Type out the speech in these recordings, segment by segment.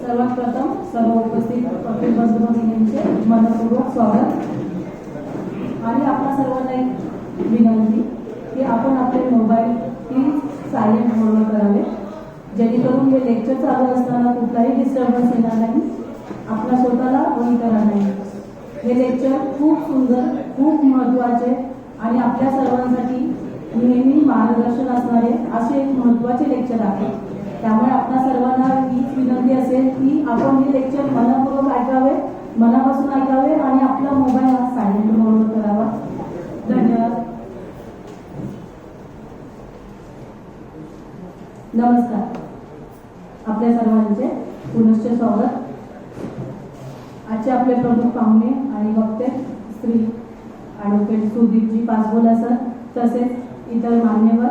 सर्वात प्रथम सर्व उपस्थित वकील बंधू भगिनींचे मनपूर्वक स्वागत आणि आपल्या सर्वांना एक विनंती की आपण आपले मोबाईल प्लीज सायलेंट मोडवर करावे, जेणेकरून हे लेक्चर चालू असताना कुठलाही डिस्टर्बन्स येणार नाही, आपल्या स्वतःला व इतरांना. हे लेक्चर खूप सुंदर, खूप महत्त्वाचे आणि आपल्या सर्वांसाठी नेहमी मार्गदर्शन असणारे असे एक महत्त्वाचे लेक्चर आहे. त्यामुळे आपल्या सर्वांना हीच विनंती असेल की आपण हे लेक्चर मनपूर्वक ऐकावे, मनापासून ऐकावे आणि आपला मोबाईल हा सायलेंट मोडवर करावा. धन्यवाद. नमस्कार. आपल्या सर्वांचे पुनश्च स्वागत. आजचे आपले प्रमुख पाहुणे आणि वक्ते श्री ॲडव्होकेट सुदीपजी पासबोला सर, तसेच इतर मान्यवर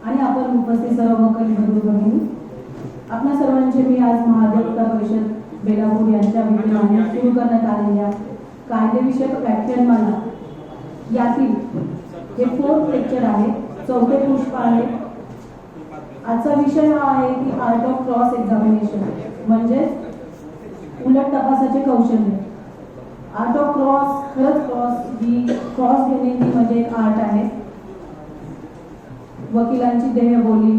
आणि आपण उपस्थित सर्व वकील बंधू भगिनी, आपल्या सर्वांचे मी आज महाधिवक्ता परिषद बेलापूर यांच्या विद्यमाने सुरू करण्यात आलेल्या कायदेविषयक व्याख्यानमाला यातील हे 4th लेक्चर आहे, 4थे पुष्प आहे. आजचा विषय हा आहे की आर्ट ऑफ क्रॉस एक्झामिनेशन, म्हणजे उलट तपासाचे कौशल्य. आर्ट ऑफ क्रॉस, खरंच क्रॉस घेणे ही म्हणजे एक आर्ट आहे. वकिलांची देहबोली,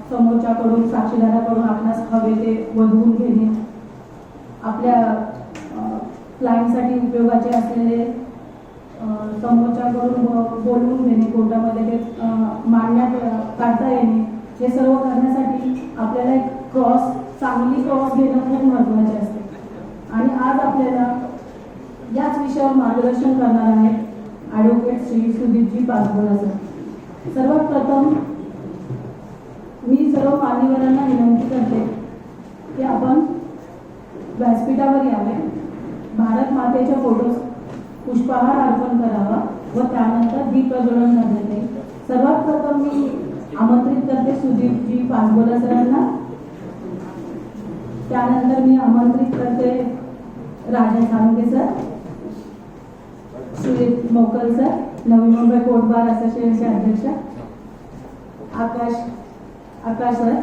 समोरच्याकडून साक्षीदाराकडून आपणास हवे ते वधवून घेणे, आपल्या क्लायंटसाठी उपयोगाचे असलेले समोरच्याकडून बोलवून घेणे, कोर्टामध्ये ते मांडण्यात काढता येणे, हे सर्व करण्यासाठी आपल्याला एक चांगली क्रॉस घेणं खूप महत्त्वाचे असते. आणि आज आपल्याला याच विषयावर मार्गदर्शन करणार आहे ॲडव्होकेट श्री सुदीपजी पासबोला सर. सर्वात प्रथम मी सर्व मान्यवरांना विनंती करते की आपण व्यासपीठावर यावे, भारत मातेच्या फोटोस पुष्पहार अर्पण करावा व त्यानंतर दीप प्रज्वलन करण्यात येईल. सर्वात प्रथम मी आमंत्रित करते सुदीपजी पासबोला सरांना. त्यानंतर मी आमंत्रित करते राजा साळुंखे सर, सुरेश मोकल sir, Navi Mumbai court bar असोसिएशनचे अध्यक्ष, आकाश सर,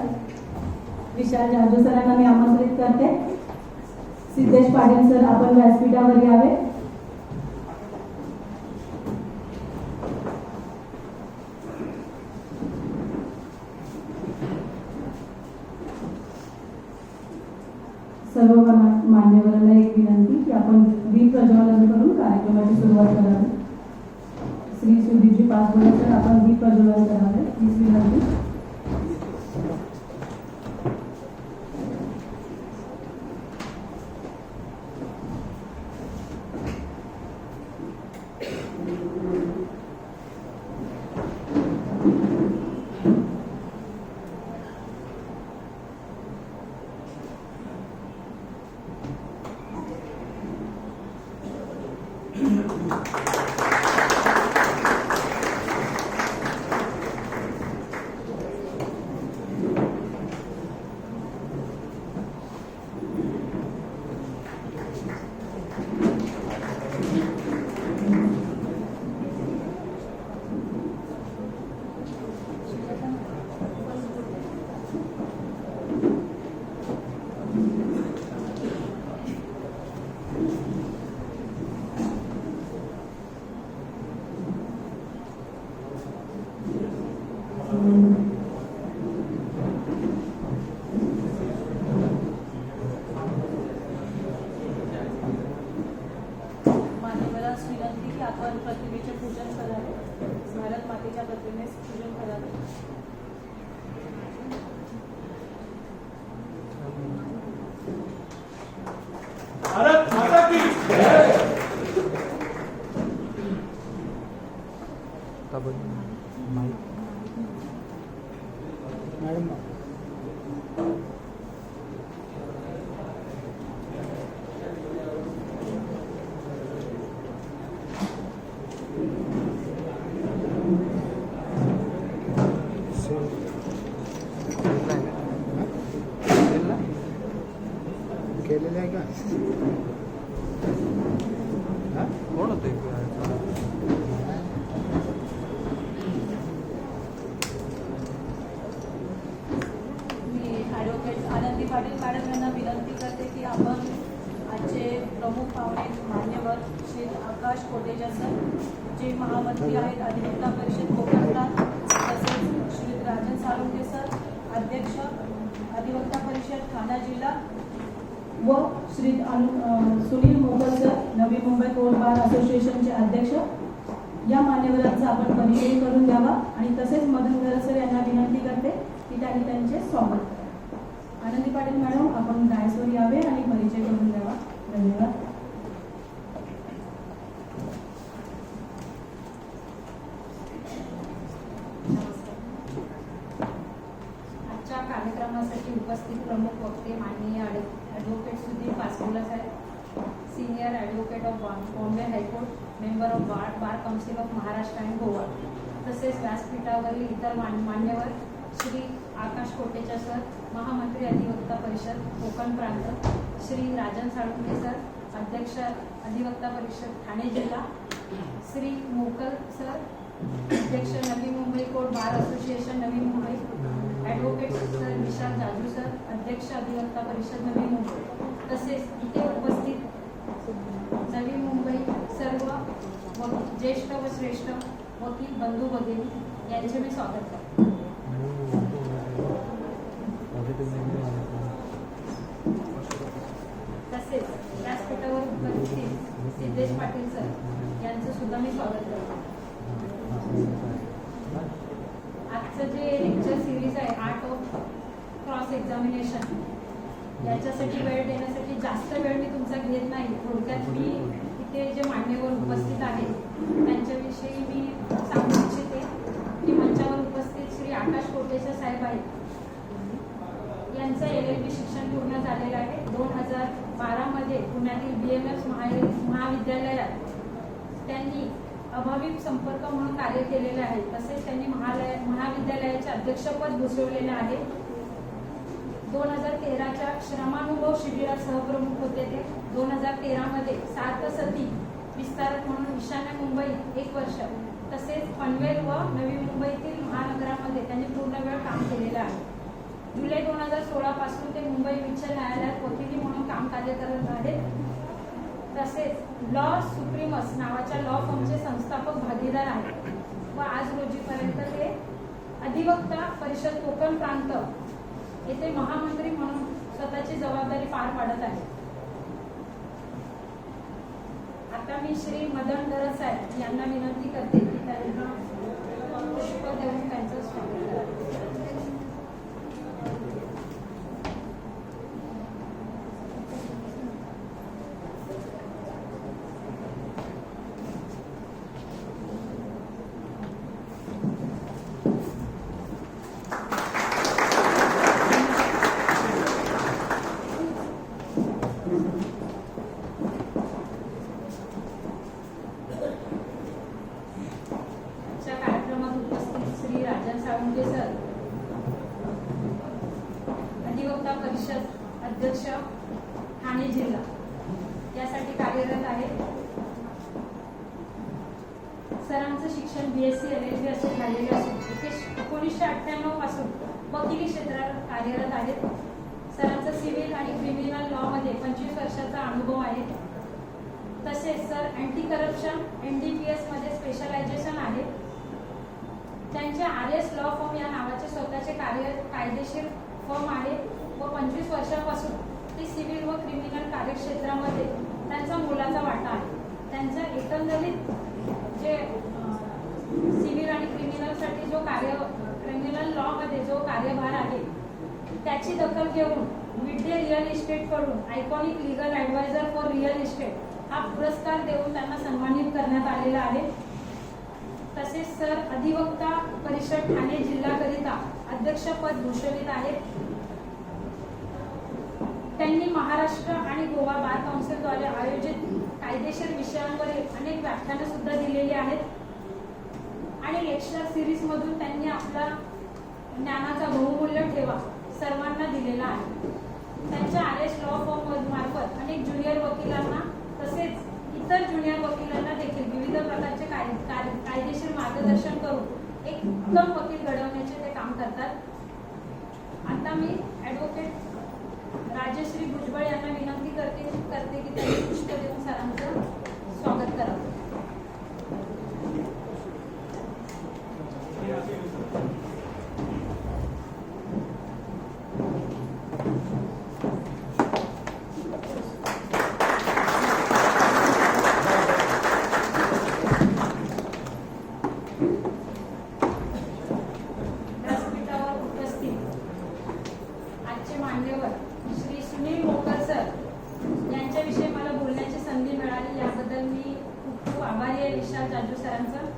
विशाल जाधव सरांना मी आमंत्रित करते. सिद्धेश पाटील सर, आपण व्यासपीठावर यावे. सर्व मान्यवरांना एक विनंती की आपण दीप प्रज्वलन करून कार्यक्रमाची सुरुवात करावी. श्री सुदीपजी पासबोला सर, आपण दीप प्रज्वलन करावे हीच विनंती. आपण प्रतिमेचे पूजन करावे, भारत मातेच्या प्रतिमेस पूजन करावे. भारत माता की जय. मॅडम केलेलं आहे का? कोण होते? मी ॲडव्होकेट आनंदी आनंदी पाटील मॅडम यांना विनंती करते की आपण आजचे प्रमुख पाहुणे मान्यवर श्री आकाश कोटेचा सर, जे महामंत्री आहेत अधिवक्ता परिषद कोकण प्रांत, तसेच श्री राजन साळुंखे सर, अध्यक्ष अधिवक्ता परिषद ठाणा जिल्हा, व Shri Sunil Mughal sir, Navi Mumbai court bar असोसिएशनचे अध्यक्ष, या मान्यवरांचा आपण परिचय करून द्यावा. आणि तसेच मदन घर सर यांना विनंती करते की त्यांनी त्यांचे स्वागत करावे. आनंदी पाटील मॅडम, आपण डायसवर यावे आणि परिचय करून द्यावा. धन्यवाद. आजच्या कार्यक्रमासाठी उपस्थित प्रमुख वक्ते माननीय advocate Sudhir Paspola saheb, senior advocate of Bombay high court, member of bar council of Maharashtra and Goa, तसेच व्यासपीठावरील इतर मान्यवर श्री आकाश कोटेचा सर, महामंत्री अधिवक्ता परिषद कोकण प्रांत, श्री राजन साळुंखे सर, अध्यक्ष अधिवक्ता परिषद ठाणे जिल्हा, श्री मोकल सर, अध्यक्ष Navi Mumbai court bar association Navi Mumbai, advocate sir विशाल जाजू सर, अध्यक्ष अधिवक्ता परिषद नवी मुंबई, तसेच इथे उपस्थित नवी मुंबई सर्व ज्येष्ठ व श्रेष्ठ वकील बंधू भगिनी यांचे मी स्वागत करते. तसेच व्यासपीठावर उपस्थित सिद्धेश पाटील सर यांचं सुद्धा मी स्वागत करते. आजचं जे लेक्चर सिरीज आहे आर्ट ऑफ क्रॉस एक्झामिनेशन, याच्यासाठी वेळ देण्यासाठी जास्त वेळ मी तुमचा घेत नाही. थोडक्यात मी इथे जे मान्यवर उपस्थित आहेत त्यांच्याविषयी मी सांगू इच्छिते की मंचावर उपस्थित श्री आकाश कोटेचा साहेब आहेत. यांचं LLB शिक्षण पूर्ण झालेलं आहे. 2012 पुण्यातील BMS महाविद्यालयात त्यांनी अभाविप संपर्क म्हणून कार्य केलेले आहे. तसेच त्यांनी महाविद्यालयाचे अध्यक्षपद भूषवलेले आहे. 2013च्या श्रमानुभव शिबिरात सहप्रमुख होते ते. 2013 सार्थसती विस्तारक म्हणून ईशान्य मुंबईत 1 वर्ष, तसेच पनवेल व नवी मुंबईतील महानगरामध्ये त्यांनी पूर्ण वेळ काम केलेलं आहे. जुलै 2016 पासून ते मुंबई उच्च न्यायालयात वकिली म्हणून काम कार्य करत आहेत. तसेच लॉ सुप्रीमस नावाच्या लॉ फर्मचे संस्थापक भागीदार आहेत व आज रोजीपर्यंत ते अधिवक्ता परिषद कोकण प्रांत येथे महामंत्री म्हणून स्वतःची जबाबदारी पार पाडत आहे. आता मी श्री मदन दरस साहेब यांना विनंती करते की त्यांना पुष्प देऊन त्यांचं स्वागत करावे. अधिवक्ता परिषद अध्यक्ष ठाणे जिल्हा यासाठी कार्यरत आहे. सरांचं शिक्षण BSc LLB असे झालेले असून 1998 पासून वकिली क्षेत्रात कार्यरत आहेत. सरांचं सिव्हिल आणि क्रिमिनल लॉ मध्ये 25 वर्षाचा अनुभव आहे. तसेच सर अँटी करप्शन NDPS मध्ये स्पेशलायझेशन आहे. त्यांचे RS लॉ फर्म या नावाचे स्वतःचे कायदेशीर फर्म आहे व 25 वर्षापासून ते सिव्हिल व क्रिमिनल कार्यक्षेत्रामध्ये त्यांचा मोलाचा वाटा आहे. त्यांचा एकंदरीत जे सिव्हिल आणि क्रिमिनलसाठी जो क्रिमिनल लॉ मध्ये जो कार्यभार आहे त्याची दखल घेऊन मिडडे रिअल इस्टेटकडून iconic legal adviser for real estate हा पुरस्कार देऊन त्यांना सन्मानित करण्यात आलेला आहे. तसेच सर अधिवक्ता परिषद ठाणे जिल्ह्याकरिता अध्यक्षपद भूषवित आहेत. त्यांनी महाराष्ट्र आणि गोवा बार काउन्सिलद्वारे आयोजित कायदेशीर विषयांवरील अनेक व्याख्यानं सुद्धा दिलेली आहेत आणि लेक्चर सिरीज मधून त्यांनी आपला ज्ञानाचा बहुमूल्य ठेवा सर्वांना दिलेला आहे. त्यांच्या RS लॉ फर्म मार्फत अनेक ज्युनियर वकिलांना तसेच इतर ज्युनियर वकिलांना देखील विविध प्रकारचे कायदेशीर मार्गदर्शन करून एक उत्तम वकील घडवण्याचे ते काम करतात. आता मी ॲडव्होकेट राजश्री भुजबळ यांना विनंती करते की त्यांनी पुष्प देऊन सरांचं स्वागत करावं. व्यासपीठावर उपस्थित आजचे मान्यवर श्री सुनील मोकर सर यांच्याविषयी मला बोलण्याची संधी मिळाली, याबद्दल मी खूप आभारी आहे विशाल जाजू सरांचं.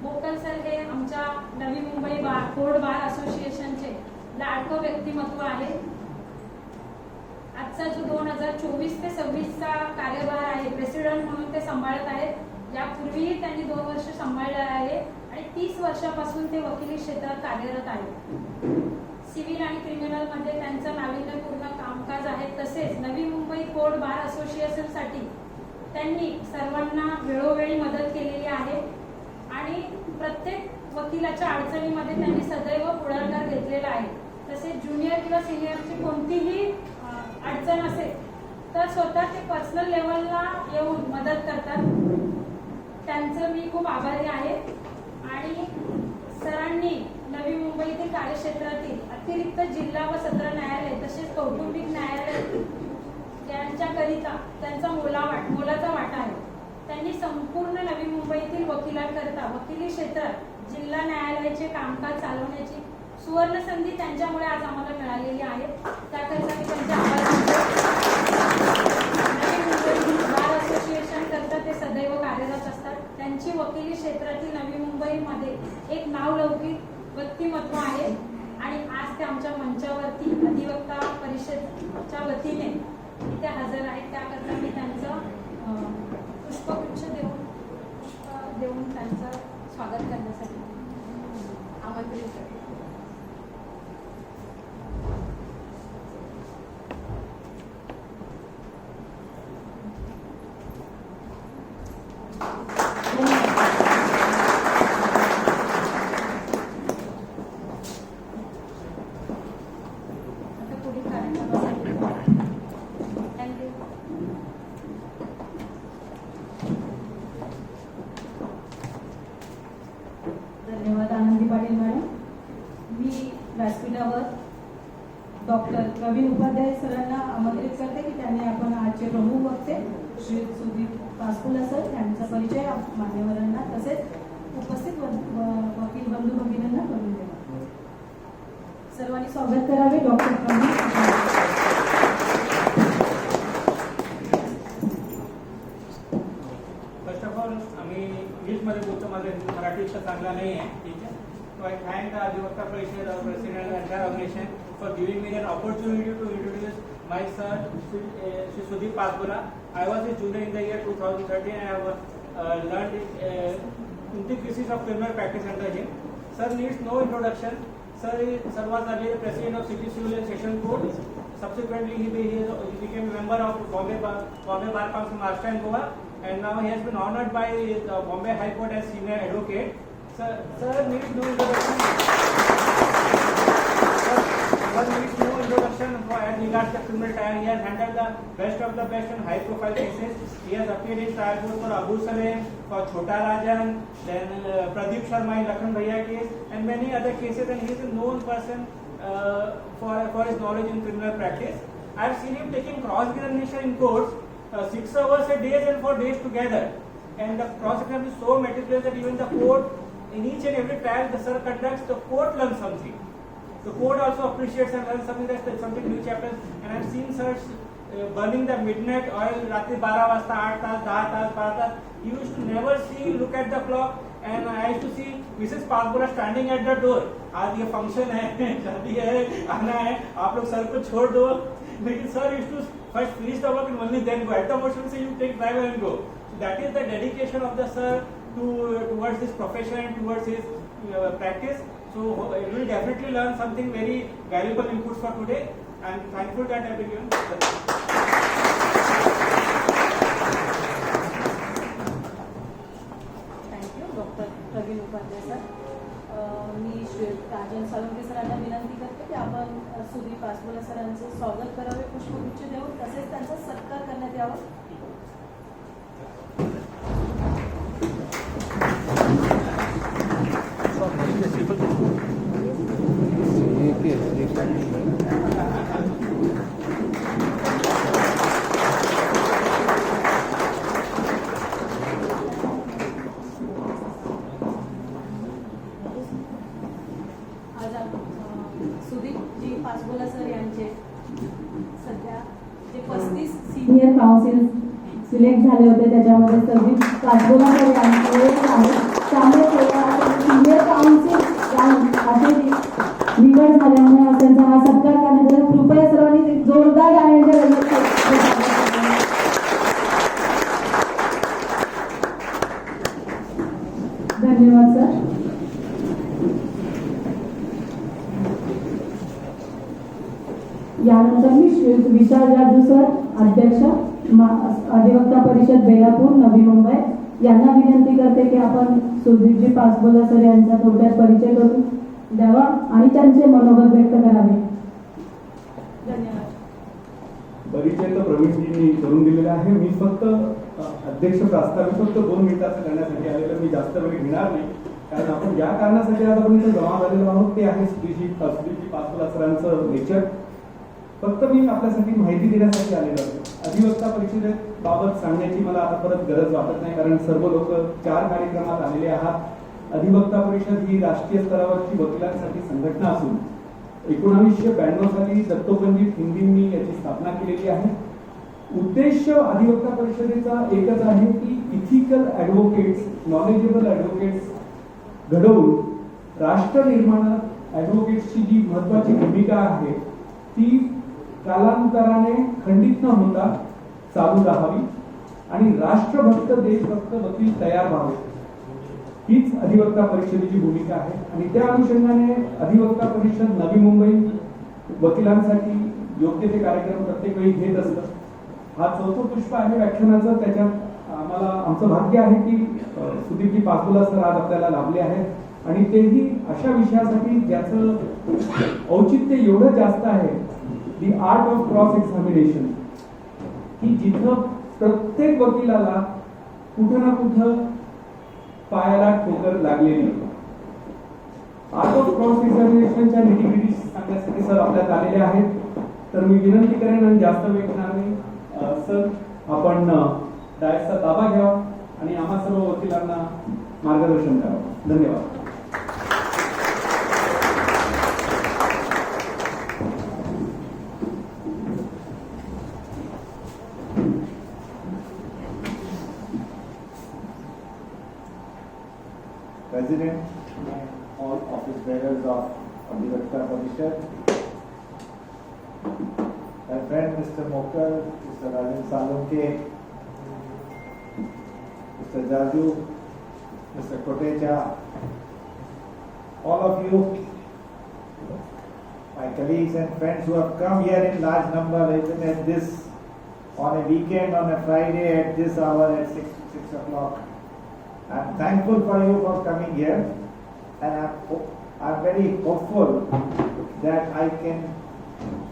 मोकर सर हे आमच्या नवी मुंबई कोर्ट बार असोसिएशनचे लाडकं व्यक्तिमत्व आहे. आजचा जो 2024 ते 26चा कार्यभार आहे, प्रेसिडेंट म्हणून ते सांभाळत आहेत. यापूर्वीही त्यांनी 2 वर्ष सांभाळले आहे आणि 30 वर्षापासून ते वकिली क्षेत्रात कार्यरत आहेत. सिव्हिल आणि क्रिमिनल मध्ये त्यांचं नाविन्यपूर्ण कामकाज आहे. तसेच नवी मुंबई कोर्ट बार असोसिएशनसाठी त्यांनी सर्वांना वेळोवेळी मदत केलेली आहे आणि प्रत्येक वकिलाच्या अडचणीमध्ये त्यांनी सदैव पुढाकार घेतलेला आहे. तसेच ज्युनियर किंवा सिनियरची कोणतीही अडचण असेल तर स्वतः ते पर्सनल लेवलला येऊन मदत करतात. त्यांचं मी खूप आभारी आहे. आणि सरांनी नवी मुंबईतील कार्यक्षेत्रातील अतिरिक्त जिल्हा व सत्र न्यायालय तसेच कौटुंबिक न्यायालय यांच्याकरिता त्यांचा मोलाचा वाटा आहे. त्यांनी संपूर्ण नवी मुंबईतील वकिलांकरिता वकिली क्षेत्रात जिल्हा न्यायालयाचे कामकाज चालवण्याची सुवर्ण संधी त्यांच्यामुळे आज आम्हाला मिळालेली आहे. त्याकरिता मी त्यांचे आभार मानते. नवी मुंबई बार असोसिएशन करता ते सदैव कार्यरत असतात. त्यांची वकिली क्षेत्रातील नवी मुंबईमध्ये एक नावलौकिक व्यक्तिमत्व आहे आणि आज ते आमच्या मंचावरती अधिवक्ता परिषदेच्या वतीने इथे हजर आहेत. त्याकरता मी त्यांचं पुष्पगुच्छ देऊन त्यांचं स्वागत करण्यासाठी आमंत्रित करते. धन्यवाद आनंदी पाटील मॅडम. मी व्यासपीठावर डॉक्टर प्रवीण उपाध्याय सरांना आमंत्रित करते की त्यांनी आपण आजचे प्रमुख वक्ते श्री सुदीप पासपुला सर यांचा परिचय मान्यवरांना तसेच उपस्थित वकील बंधू भगिनींना करून द्यावा. सर्वांनी स्वागत करावे doctor Praveen. First of all आम्ही इंग्लिशमध्ये बोलतो, माझं मराठी इतकं चांगला नाही आहे. ठीक आहे. So I thank the Adivakta Parishad, our president and the entire organization for giving me an opportunity to introduce my son, Shri Sudeep Pasbula. I was a junior in the year 2013 and I have learned 20 cases of criminal practice under him. Sir needs no introduction. Sir was earlier president of City Civil and Session Court. Subsequently, he became a member of Bombay Bar Council Maharashtra and Goa, and now he has been honored by the Bombay High Court as senior advocate. Sir needs no introduction. Sir needs no introduction as regards the criminal trial. He has handled the best of the best and high-profile cases. He has appeared in trial court for Abu Salem, for Chota Rajan, then Pradeep Sharma in Lakhan Bhaiya case, and many other cases. And he is a known person for his knowledge in criminal practice. I have seen him taking cross-examination in courts, 6 hours a day and for days together. And the cross-examination is so meticulous that even the court, in each and every trial the sir conducts, the court learns something. The court also appreciates and learns something, that's something new chapters. And I have seen sir burning the midnight oil, रात्री 12 वाजता 8 तास 10 तास 12 तास. He used to never look at the clock, and I used to see Mrs. Pasbula standing at the door. आज ये function है, शादी है, आना है, आप लोग सर को छोड़ दो. लेकिन sir used to first finish the work and only then go. At the motion say you take driver and go. So that is the dedication of the sir towards this profession and towards his practice. So you will definitely learn something very valuable inputs for today. I am thankful that I have been given. Thank you doctor Praveen Upadhyay sir. मी श्री राजन साळुंके सरांना विनंती करते की आपण सुदीप पासपोला सरांचे स्वागत करावे, पुष्पगुच्छ देऊन तसेच त्यांचा सत्कार करण्यात यावा. आज सुदीपजी पासपोला सर यांचे सध्या जे 35 सिनियर काउन्सिल सिलेक्ट झाले होते त्याच्यामध्ये सुदीप पासपोला सर यांचे एक आहे. त्यामुळे सिनियर काउन्सिल असे निवड झाल्यामुळे त्यांचा हा सत्कार करण्यात आला. कृपया सर्वांनी एक जोरदार गाण्याच्या धन्यवाद सर. यानंतर मी विशाल जाजू सर, अध्यक्ष अधिवक्ता परिषद बेलापूर नवी मुंबई यांना विनंती करते की आपण सुदीपजी पासपोला सर यांचा थोडक्यात परिचय करून द्यावा आणि त्यांचे मनोगत व्यक्त करावे. धन्यवाद. परिचय तर प्रवीणजींनी करून दिलेला आहे. मी फक्त अध्यक्ष प्रास्ताविक फक्त 2 मिनिटाचं करण्यासाठी आलेलं. मी जास्त वेळ घेणार नाही, कारण आपण ज्या कारणासाठी आतापर्यंत जमा झालेलो आहोत ते आहे सुदीपजी पासपोला सरांचं लेक्चर. फक्त मी आपल्यासाठी माहिती देण्यासाठी आलेलो आहे. अधिवक्ता परिषदेबाबत सांगण्याची मला आता परत गरज वाटत नाही, कारण सर्व लोक 4 कार्यक्रमात आलेले आहात. अधिवक्ता परिषद ही राष्ट्रीय स्तरावरची वकिलांसाठी संघटना असून 1992 साली दत्तोपंडित हिंदींनी याची स्थापना केलेली आहे. उद्देश अधिवक्ता परिषदेचा एकच आहे की इथिकल ॲडव्होकेट्स, नॉलेजेबल ॲडव्होकेट्स घडवून राष्ट्र निर्माणात ॲडव्होकेट्सची जी महत्वाची भूमिका आहे ती कालांतराने खंडित न होता चालू राहावी आणि राष्ट्रभक्त देशभक्त वकील तयार व्हावे, हीच अधिवक्ता परिषदेची भूमिका आहे. आणि त्या अनुषंगाने अधिवक्ता परिषद नवी मुंबई वकिलांसाठी योग्य ते कार्यक्रम प्रत्येक वेळी घेत असतं. हा 4थं पुष्प आहे व्याख्यानाचं. त्याच्यात आम्हाला आमचं भाग्य आहे की सुदीपजी पासपोला सर आज आपल्याला लाभले आहेत आणि तेही अशा विषयासाठी ज्याचं औचित्य एवढं जास्त आहे, दी आर्ट ऑफ क्रॉस एक्झामिनेशन, की जिथं प्रत्येक वकिलाला कुठं ना कुठं पायाला ठोकर लागलेली. आर्ट ऑफ क्रॉस एक्झामिनेशनच्या निटीग्रिटी सांगण्यासाठी सर आपल्यात आलेले आहेत. तर मी विनंती करेन आणि जास्त वेळ घेणार नाही. सर आपण डायसचा ताबा घ्यावा आणि आम्हा सर्व वकिलांना मार्गदर्शन करावं. धन्यवाद. President and all office bearers of Adhivakta Parishad, my friend Mr. Mokar, Mr. Rajan Salunke, Mr. Jaju, Mr. Kotecha, all of you, my colleagues and friends who have come here in large number, even at this, on a weekend, on a Friday at this hour at 6 o'clock. I am thankful for you for coming here, and I am very hopeful that I can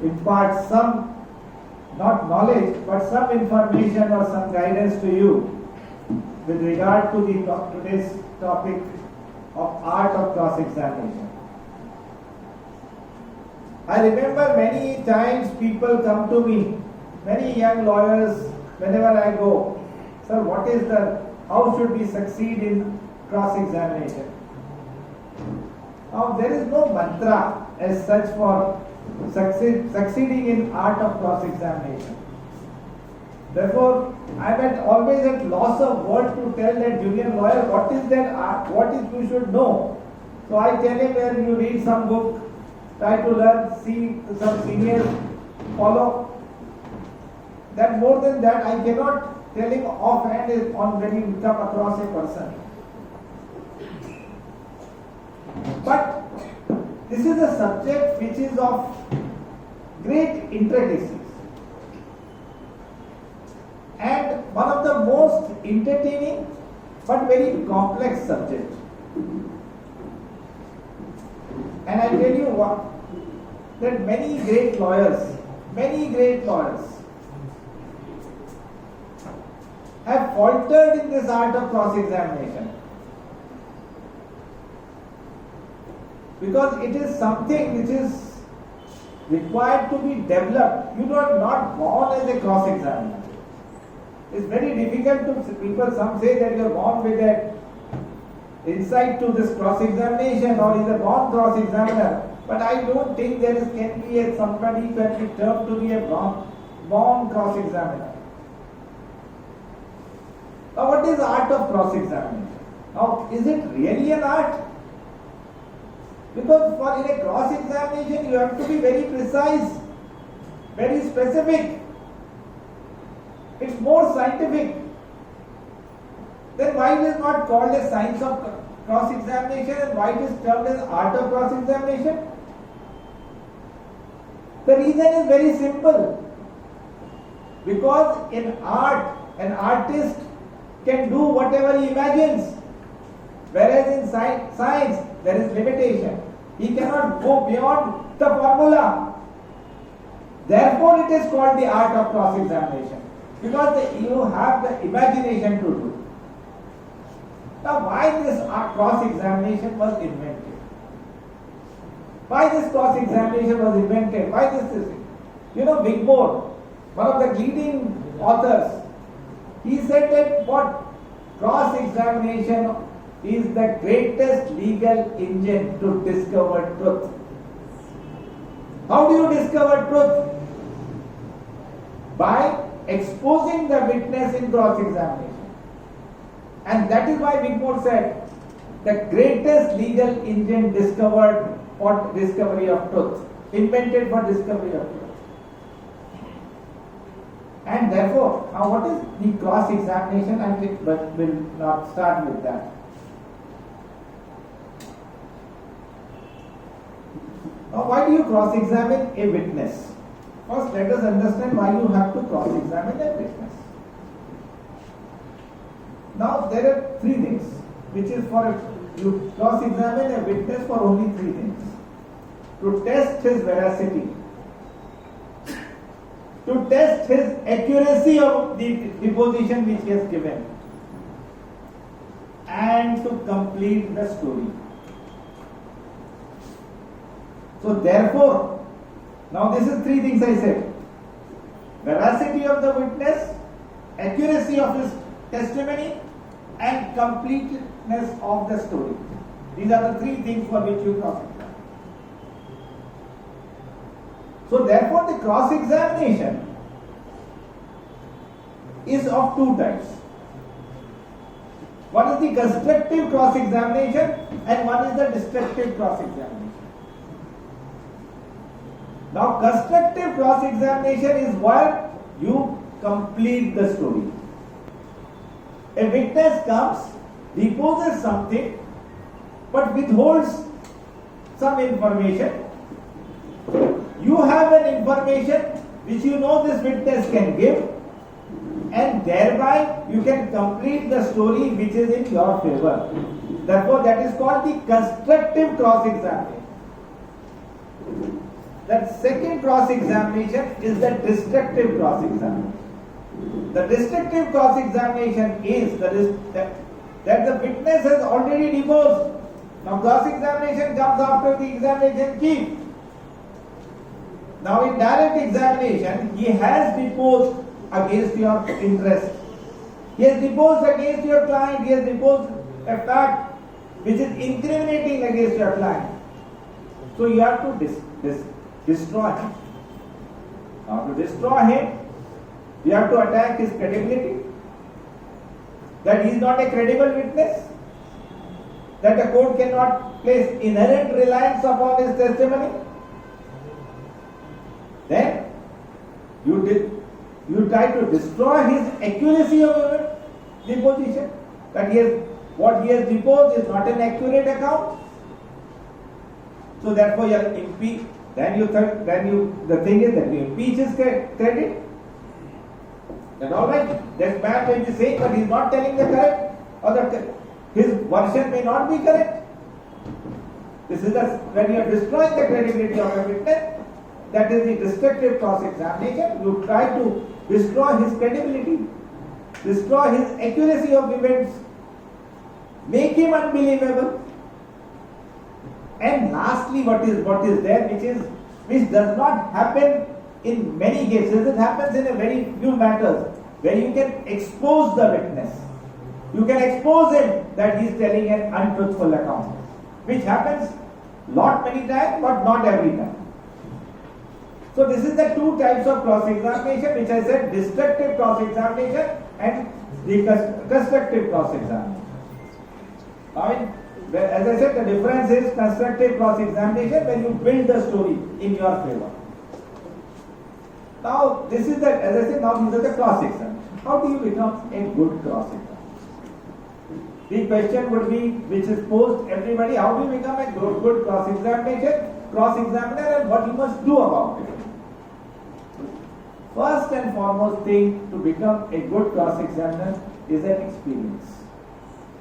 impart some, not knowledge, but some information or some guidance to you with regard to today's topic of art of cross-examination. I remember many times people come to me, many young lawyers, whenever I go, sir, how should we succeed in cross-examination? Now there is no mantra as such for succeeding in art of cross-examination. Therefore, I am always at loss of words to tell that junior lawyer what is that art, what is you should know. So I tell him, where you read some book, try to learn, see some seniors, follow. That more than that I cannot tell him offhand is on when you come across a person. But this is a subject which is of great intricacies and one of the most entertaining but very complex subject. And I tell you what, that many great lawyers have faltered in this art of cross-examination. Because it is something which is required to be developed. You are not born as a cross-examiner. It's very difficult to people. Some say that you are born with that insight to this cross-examination or is a born cross-examiner. But I don't think there can be somebody can be termed to be a born cross-examiner. Now, what is the art of cross-examination? Now, is it really an art? Because in a cross-examination, you have to be very precise, very specific. It's more scientific. Then why it is not called a science of cross-examination and why it is termed as art of cross-examination? The reason is very simple. Because in art, an artist can do whatever he imagines. Whereas in science, there is limitation. He cannot go beyond the formula. Therefore, it is called the art of cross-examination. Because you have the imagination to do. Now, why this cross-examination was invented? Why this cross-examination was invented? Why this? Wigmore, one of the leading authors, he said that what cross-examination is the greatest legal engine to discover truth. How do you discover truth? By exposing the witness in cross-examination. And that is why Wigmore said the greatest legal engine discovered for discovery of truth, invented for discovery of truth. And therefore, now what is the cross-examination? But we'll not start with that. Now, why do you cross-examine a witness? First, let us understand why you have to cross-examine a witness. Now, there are three things, which is you cross-examine a witness for only three things. To test his veracity, to test his accuracy of the deposition which he has given, and to complete the story. So therefore, now this is three things I said. Veracity of the witness, accuracy of his testimony, and completeness of the story. These are the three things for which you cross-examine. So therefore, the cross-examination is of two types. One is the constructive cross-examination and one is the destructive cross-examination. Now, constructive cross-examination is where you complete the story. A witness comes, deposes something, but withholds some information. You have an information which you know this witness can give, and thereby you can complete the story which is in your favor. Therefore, that is called the constructive cross-examination. The second cross-examination is the destructive cross-examination. The destructive cross-examination is that the witness has already deposed. Now, cross-examination comes after the examination chief. Now, in direct examination, he has deposed against your interest. He has deposed against your client. He has deposed a fact which is incriminating against your client. So, you have to destroy him. Now, to destroy him, you have to attack his credibility. That he is not a credible witness. That the court cannot place inherent reliance upon his testimony. Then you try to destroy his accuracy of deposition. That what he has deposed is not an accurate account. So therefore, you are impeach. The thing is that you impeach his credit. Then all right, that man may be saying, but he is not telling the correct, or his version may not be correct. This is when you are destroying the credibility of a witness. that is the destructive cross-examination. You try to destroy his credibility, destroy his accuracy of events, make him unbelievable. And lastly, what is there, which does not happen in many cases. It happens in a very few matters where you can expose the witness. You can expose him that he is telling an untruthful account, which happens many times, but not every time. So this is the two types of cross-examination, which I said, destructive cross-examination and the constructive cross-examination. As I said, the difference is constructive cross-examination when you build the story in your favor. Now, this is as I said, now these are the cross-examination. How do you become a good cross-examiner? The question would be, which is posed everybody, how do you become a good cross-examiner, and what you must do about it? First and foremost thing to become a good cross-examiner is an experience.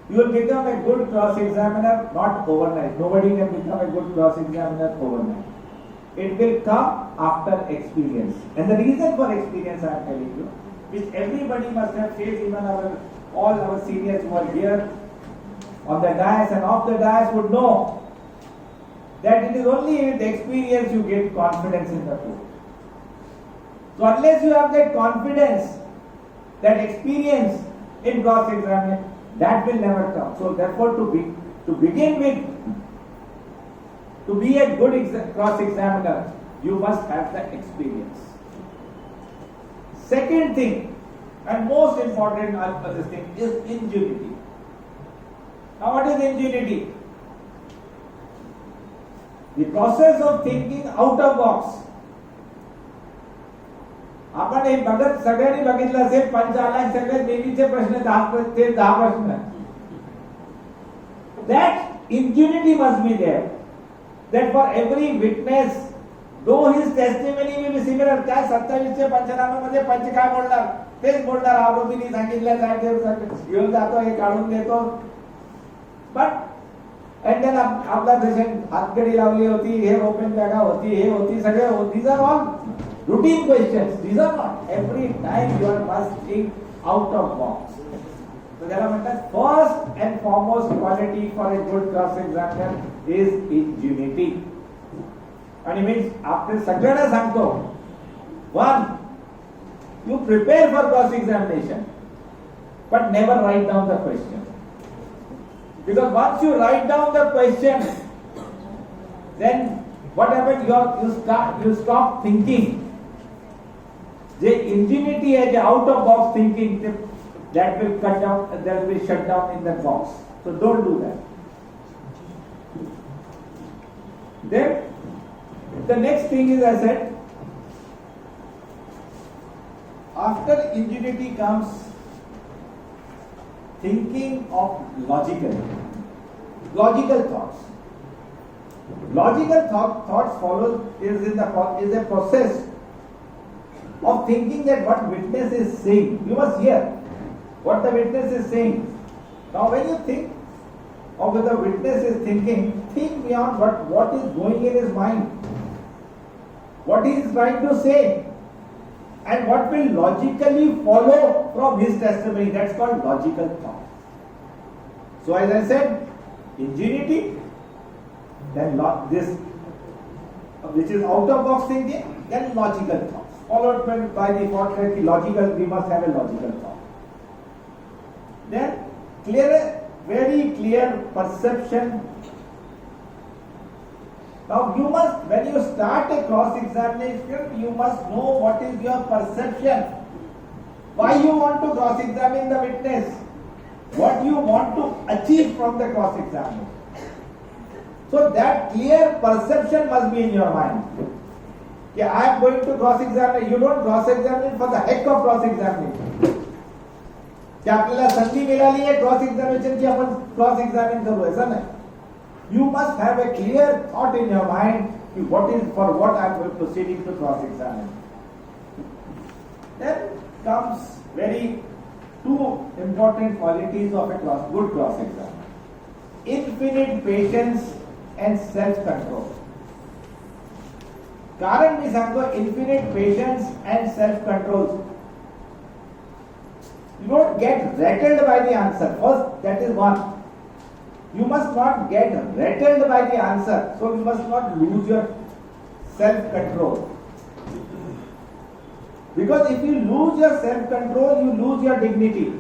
You will become a good cross-examiner not overnight. Nobody can become a good cross-examiner overnight. It will come after experience. And the reason for experience I am telling you, which everybody must have faced, even all our seniors who are here on the dais and off the dais would know that it is only with experience you get confidence in the court. So unless you have that confidence, that experience in cross-examination, that will never come. So therefore, to begin with, to be a good cross-examiner, you must have the experience. Second thing, and most important of this thing, is ingenuity. Now what is ingenuity? The process of thinking out of box. आपण हे बघत सगळ्यांनी बघितलं असेल, पंच आला सगळे नेहमीचे प्रश्न 10 प्रश्न. That ingenuity must be there. That for every witness, though his testimony will be similar, काय 27 पंचनाम्यामध्ये पंच काय बोलणार, तेच बोलणार, आरोपीने सांगितलं काय ते घेऊन जातो, हे काढून देतो. But and then आपला पेशंट हातकडी लावली होती, हे ओपन बॅगा होती, हे होती, सगळे होती. These are all routine questions. These are not. Every time you must think out of box. So त्याला म्हणतात first and foremost quality for a good cross-examiner is ingenuity. आणि मी आपल्या सगळ्यांना सांगतो, one, you prepare for cross-examination, but never write down the question. Because once you write down the question, then what happens? You stop thinking. The ingenuity है, the out of box thinking, that will cut down, that will be shut down in that box. So don't do that. Then the next thing is, I said, after ingenuity comes thinking of logical thoughts. Logical thoughts is a process of thinking that what witness is saying. You must hear what the witness is saying. Now when you think of what the witness is thinking, think beyond what is going in his mind, what he is trying to say, and what will logically follow from his testimony. That's called logical thought. So as I said, ingenuity, then this which is out of box thinking, then logical thoughts, followed by the fortnightly logical. We must have a logical thought. Then very clear perception. Now when you start a cross-examination, you must know what is your perception, why you want to cross-examine the witness, what you want to achieve from the cross-examination. So that clear perception must be in your mind. Yeah, I am going to cross-examine. You don't cross-examine for the heck of cross-examination. कि आपल्याला संधी मिळाली आहे cross-examination की आपण cross-examine करू, ऐसा नहीं. You must have a clear thought in your mind for what I am proceeding to cross-examine. Then comes two important qualities of a good cross-examiner: infinite patience and self-control. कारण मी सांगतो infinite patience and self control. You don't get rattled by the answer. First, that is one. You must not get rattled by the answer. So you must not lose your self control. Because if you lose your self control, you lose your dignity.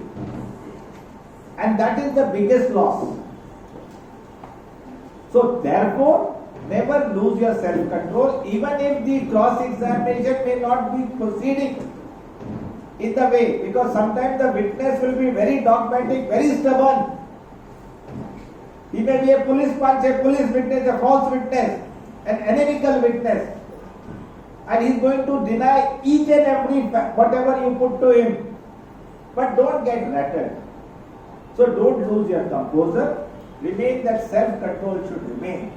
And that is the biggest loss. So therefore, never lose your self control, even if the cross examination may not be proceeding in the way, because sometimes the witness will be very dogmatic, very stubborn. He may be a police punch, a police witness, a false witness, an inimical witness, and he is going to deny each and every whatever you put to him. But don't get rattled. So don't lose your composure. Remain, that self-control should remain.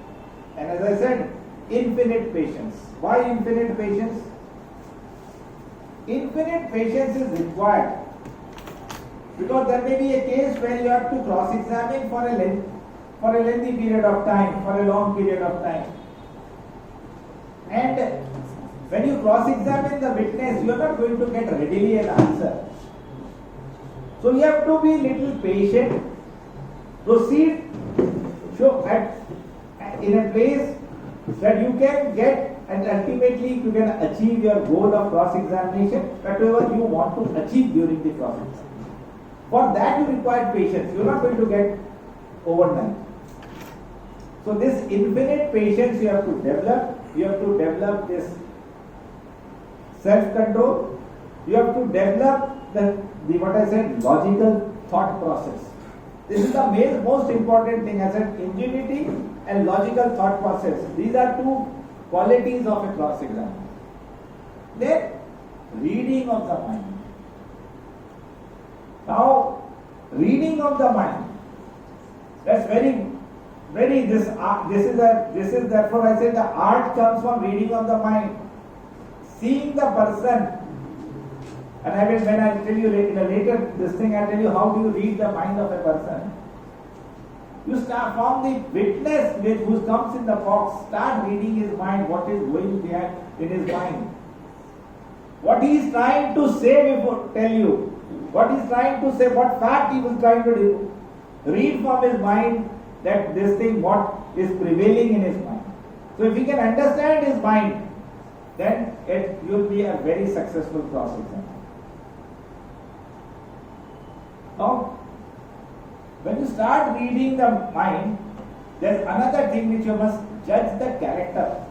And as I said, infinite patience. Why infinite patience? Infinite patience is required because there may be a case where you have to cross-examine for a lengthy period of time, for a long period of time. And when you cross-examine the witness, you are not going to get readily an answer. So you have to be little patient, proceed, show in a place that you can get, and ultimately you can achieve your goal of cross-examination, whatever you want to achieve during the cross-examination. For that you require patience. You are not going to get overnight. So this infinite patience you have to develop. You have to develop this self-control. You have to develop the what I said, logical thought process. This is the most important thing. I said ingenuity and logical thought process. These are two qualities of a cross exam. Then reading of the mind. Now, reading of the mind. That's very this is therefore I say the art comes from reading of the mind. Seeing the person. And when I tell you in a later this thing, I tell you how do you read the mind of a person. You start from the witness who comes in the box, start reading his mind, what is going behind in his mind. What he is trying to say before tell you. What he is trying to say, what fact he was trying to do. Read from his mind that this thing, what is prevailing in his mind. So if you can understand his mind, then you will be a very successful cross-examiner. Now, when you start reading the mind, there's another thing which you must judge the character.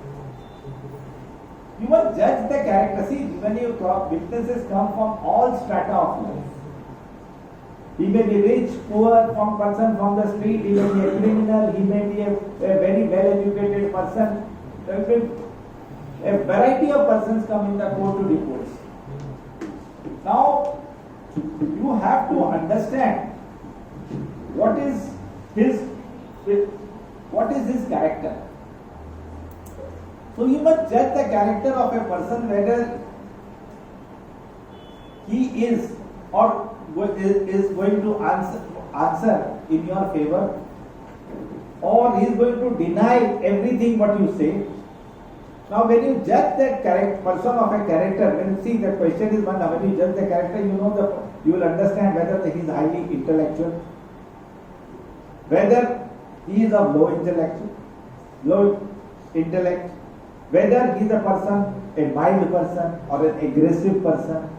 You must judge the character. See, when you witnesses come from all strata of life. He may be rich, poor, from person from the street, he may be a criminal, he may be a very well-educated person. There will be a variety of persons come in the court to depose. Now, you have to understand what is his character. So you must judge the character of a person whether he is or is going to answer in your favor, or he is going to deny everything what you say. Now when you judge that person of a character, when you see the question is one, when you judge the character, you will understand whether he is highly intellectual, whether he is of low intellect, whether he is a person, a mild person or an aggressive person,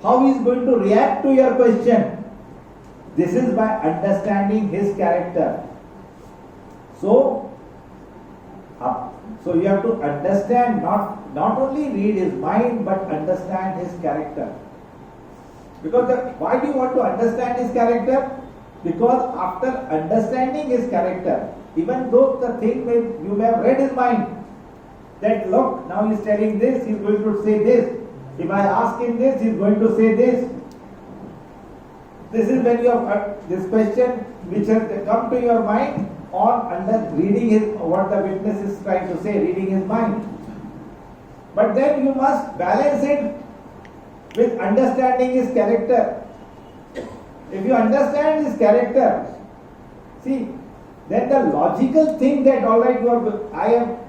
how he is going to react to your question. This is by understanding his character. So you have to understand, not only read his mind, but understand his character. Because why do you want to understand his character? Because after understanding his character, even though the thing you may have read his mind, that look, now he is telling this, he is going to say this. If I ask him this, he is going to say this. This is when you have this question which has come to your mind on reading what the witness is trying to say, reading his mind. But then you must balance it with understanding his character. If you understand his character, see, then the logical thing that alright,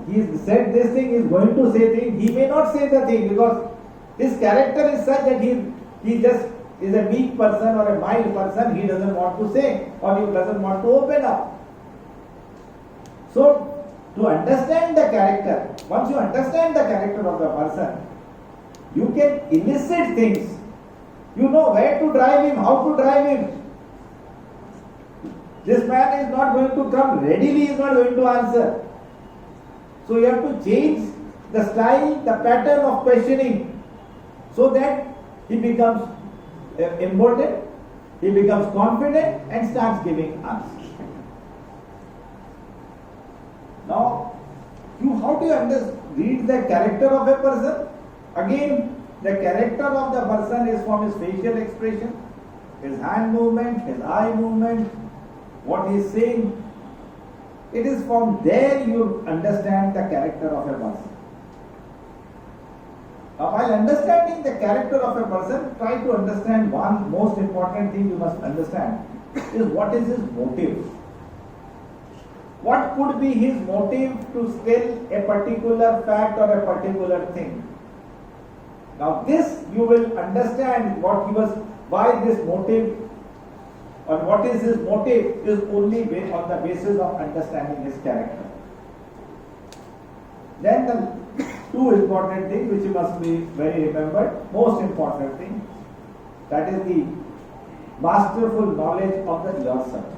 he said this thing, he is going to say thing, he may not say the thing because his character is such that he just is a meek person or a mild person, he doesn't want to say or he doesn't want to open up. So, to understand the character, once you understand the character of the person, you can elicit things. You know where to drive him, how to drive him. This man is not going to come readily, he is not going to answer. So you have to change the style, the pattern of questioning so that he becomes important, he becomes confident and starts giving answers. Now, how do you read the character of a person? Again, the character of the person is from his facial expression, his hand movement, his eye movement, what he is saying. It is from there you understand the character of a person. Now, while understanding the character of a person, try to understand one most important thing you must understand is what is his motive. What could be his motive to tell a particular fact or a particular thing? Now this you will understand why this motive or what is his motive is only on the basis of understanding his character. Then the two important things which you must be very remembered, most important thing, that is the masterful knowledge of your subject.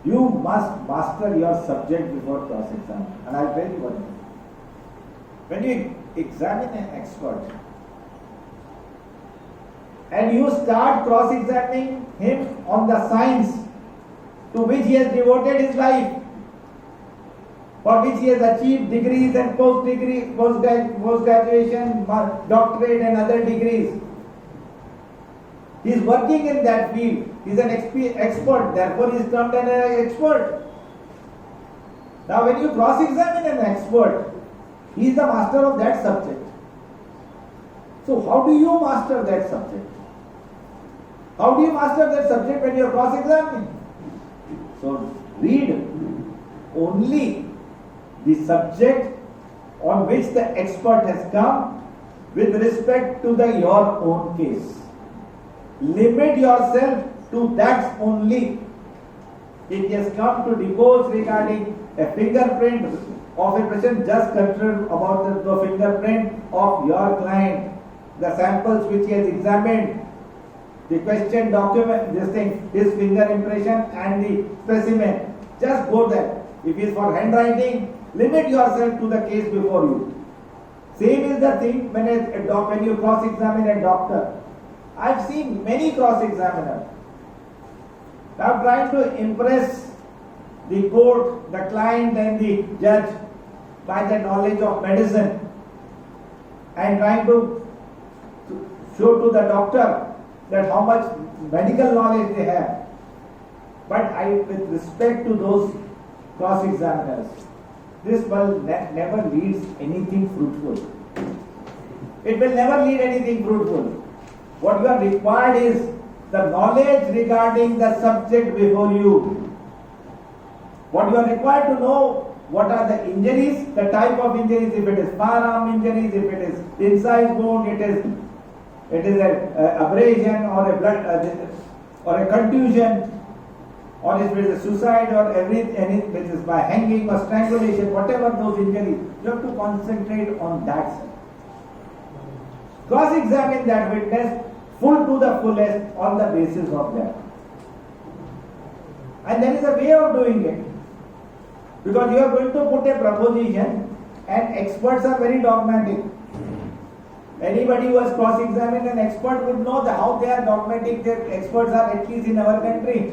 You must master your subject before cross-exam. And I'll tell you one thing. When you examine an expert and you start cross-examining him on the science to which he has devoted his life, for which he has achieved degrees and post-graduation, doctorate and other degrees. He is working in that field. He is an expert, therefore he is termed an expert. Now when you cross-examine an expert, he is the master of that subject. So how do you master that subject? How do you master that subject when you are cross-examining? So read only the subject on which the expert has come with respect to your own case. Limit yourself to that only. If he has come to depose regarding a fingerprint of a person, just consider about the fingerprint of your client, the samples which he has examined, the question document, this thing, his finger impression and the specimen. Just go there. If it is for handwriting, limit yourself to the case before you. Same is the thing when you cross-examine a doctor. I have seen many cross-examiners. Now trying to impress the court, the client and the judge by the knowledge of medicine and trying to show to the doctor that how much medical knowledge they have. But with respect to those cross-examiners, this will never leads anything fruitful. It will never lead anything fruitful. What you are required is the knowledge regarding the subject before you. What you are required to know, what are the injuries, the type of injuries, if it is firearm injuries, if it is incised wound, it is a abrasion or a blood or a contusion, or if it is a suicide or anything which is by hanging or strangulation, whatever those injuries, you have to concentrate on that side. Cross-examine that witness full to the fullest on the basis of that. And there is a way of doing it. Because you are going to put a proposition and experts are very dogmatic. Anybody who has cross-examined an expert would know how they are dogmatic. Their experts are, at least in our country.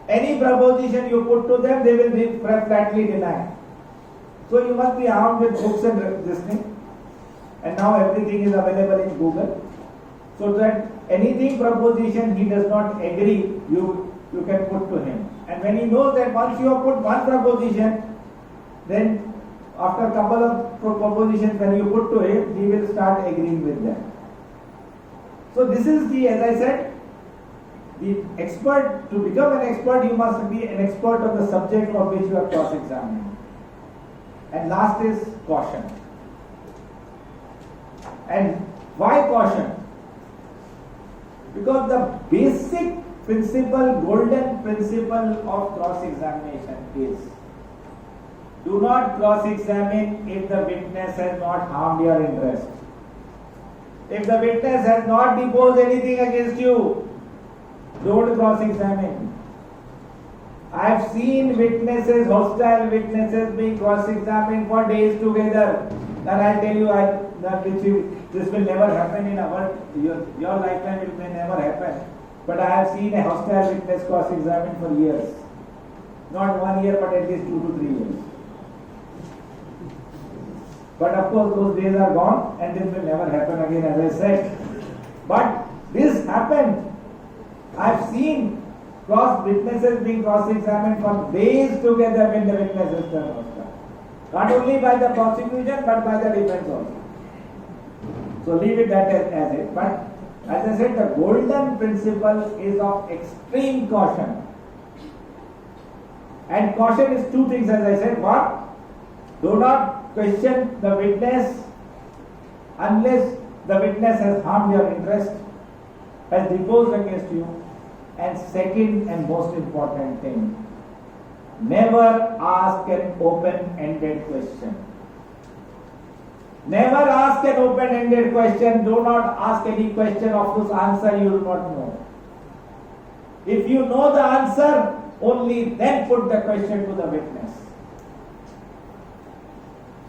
Any proposition you put to them, they will flatly deny. So you must be armed with books and this thing. And now everything is available in Google. So that anything proposition he does not agree, you can put to him. And when he knows that once you have put one proposition, then after a couple of propositions when you put to him, he will start agreeing with them. So this is as I said, the expert, to become an expert, you must be an expert of the subject of which you are cross-examining. And last is caution. And why caution? Because the basic principle, golden principle of cross-examination is, do not cross-examine if the witness has not harmed your interest. If the witness has not deposed anything against you, don't cross-examine. I have seen witnesses, hostile witnesses being cross-examined for days together. And I tell you, this will never happen in your lifetime, it may never happen. But I have seen a hostile witness cross-examined for years. Not 1 year, but at least 2 to 3 years. But of course, those days are gone and this will never happen again, as I said. But this happened. I have seen witnesses being cross-examined for days together when the witnesses turned hostile. Not only by the prosecution, but by the defense also. So leave it that as it. But as I said, the golden principle is of extreme caution. And caution is two things, as I said. One, do not question the witness unless the witness has harmed your interest, has deposed against you. And second and most important thing, never ask an open-ended question. Never ask an open-ended question. Do not ask any question of whose answer you do not know. If you know the answer, only then put the question to the witness.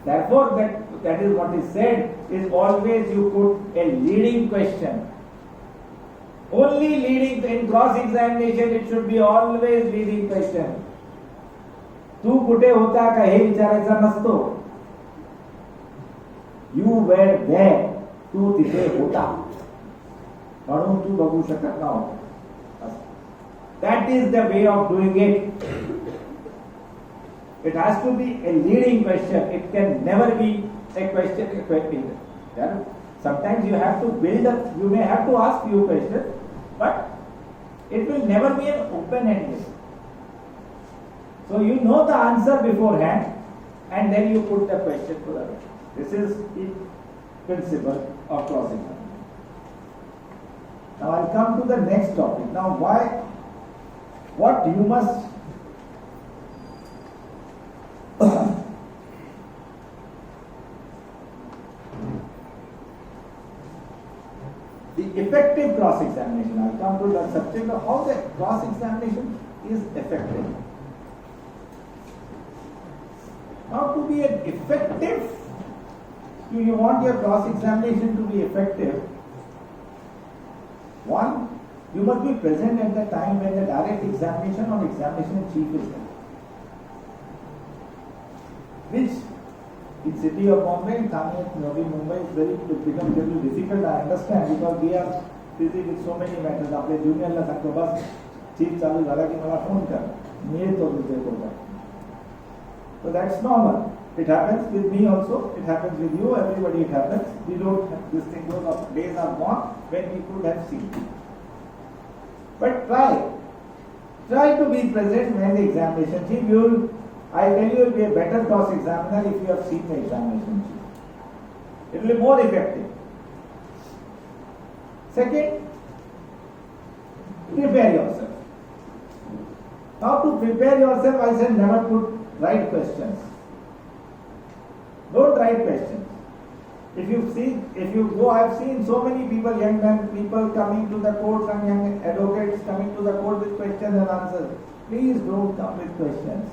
Therefore, that is what is said, is always you put a leading question. Only leading, in cross-examination it should be always leading question. तू कुठे होता का हे विचारायचा नसतो. You were there. तू तिथे होता. म्हणून तू बघू शकत नव्हता. That is the way of doing it. It has to be a leading question. It can never be a question. Sometimes you have to build up, you may have to ask few questions, but it will never be an open-ended. So you know the answer beforehand, and then you put the question to the witness. This is the principle of cross-examination. Now I'll come to the next topic. Now what you must the effective cross-examination. I'll come to the subject of how the cross-examination is effective. Now to be an effective, you want your cross-examination to be effective. One, you must be present at the time when the direct examination or examination chief is there. Which in city of Bombay, in Thane, Navi Mumbai, it becomes very difficult, I understand, because we are busy with so many matters. आपले juniorला सांगतो बस chief चालू झाला की मला phone कर, मी येतो तुझे कोर्टात. So that's normal. It happens with me also. It happens with you. Everybody it happens. We don't. This thing goes up. Days are gone when we could have seen. But try to be present when the examination chief. I tell you, will be a better cross-examiner if you have seen the examination chief. It will be more effective. Second, prepare yourself. How to prepare yourself? I said never write questions. Don't write questions. If you go, I have seen so many people, young men, people coming to the courts and young advocates coming to the court with questions and answers. Please don't come with questions.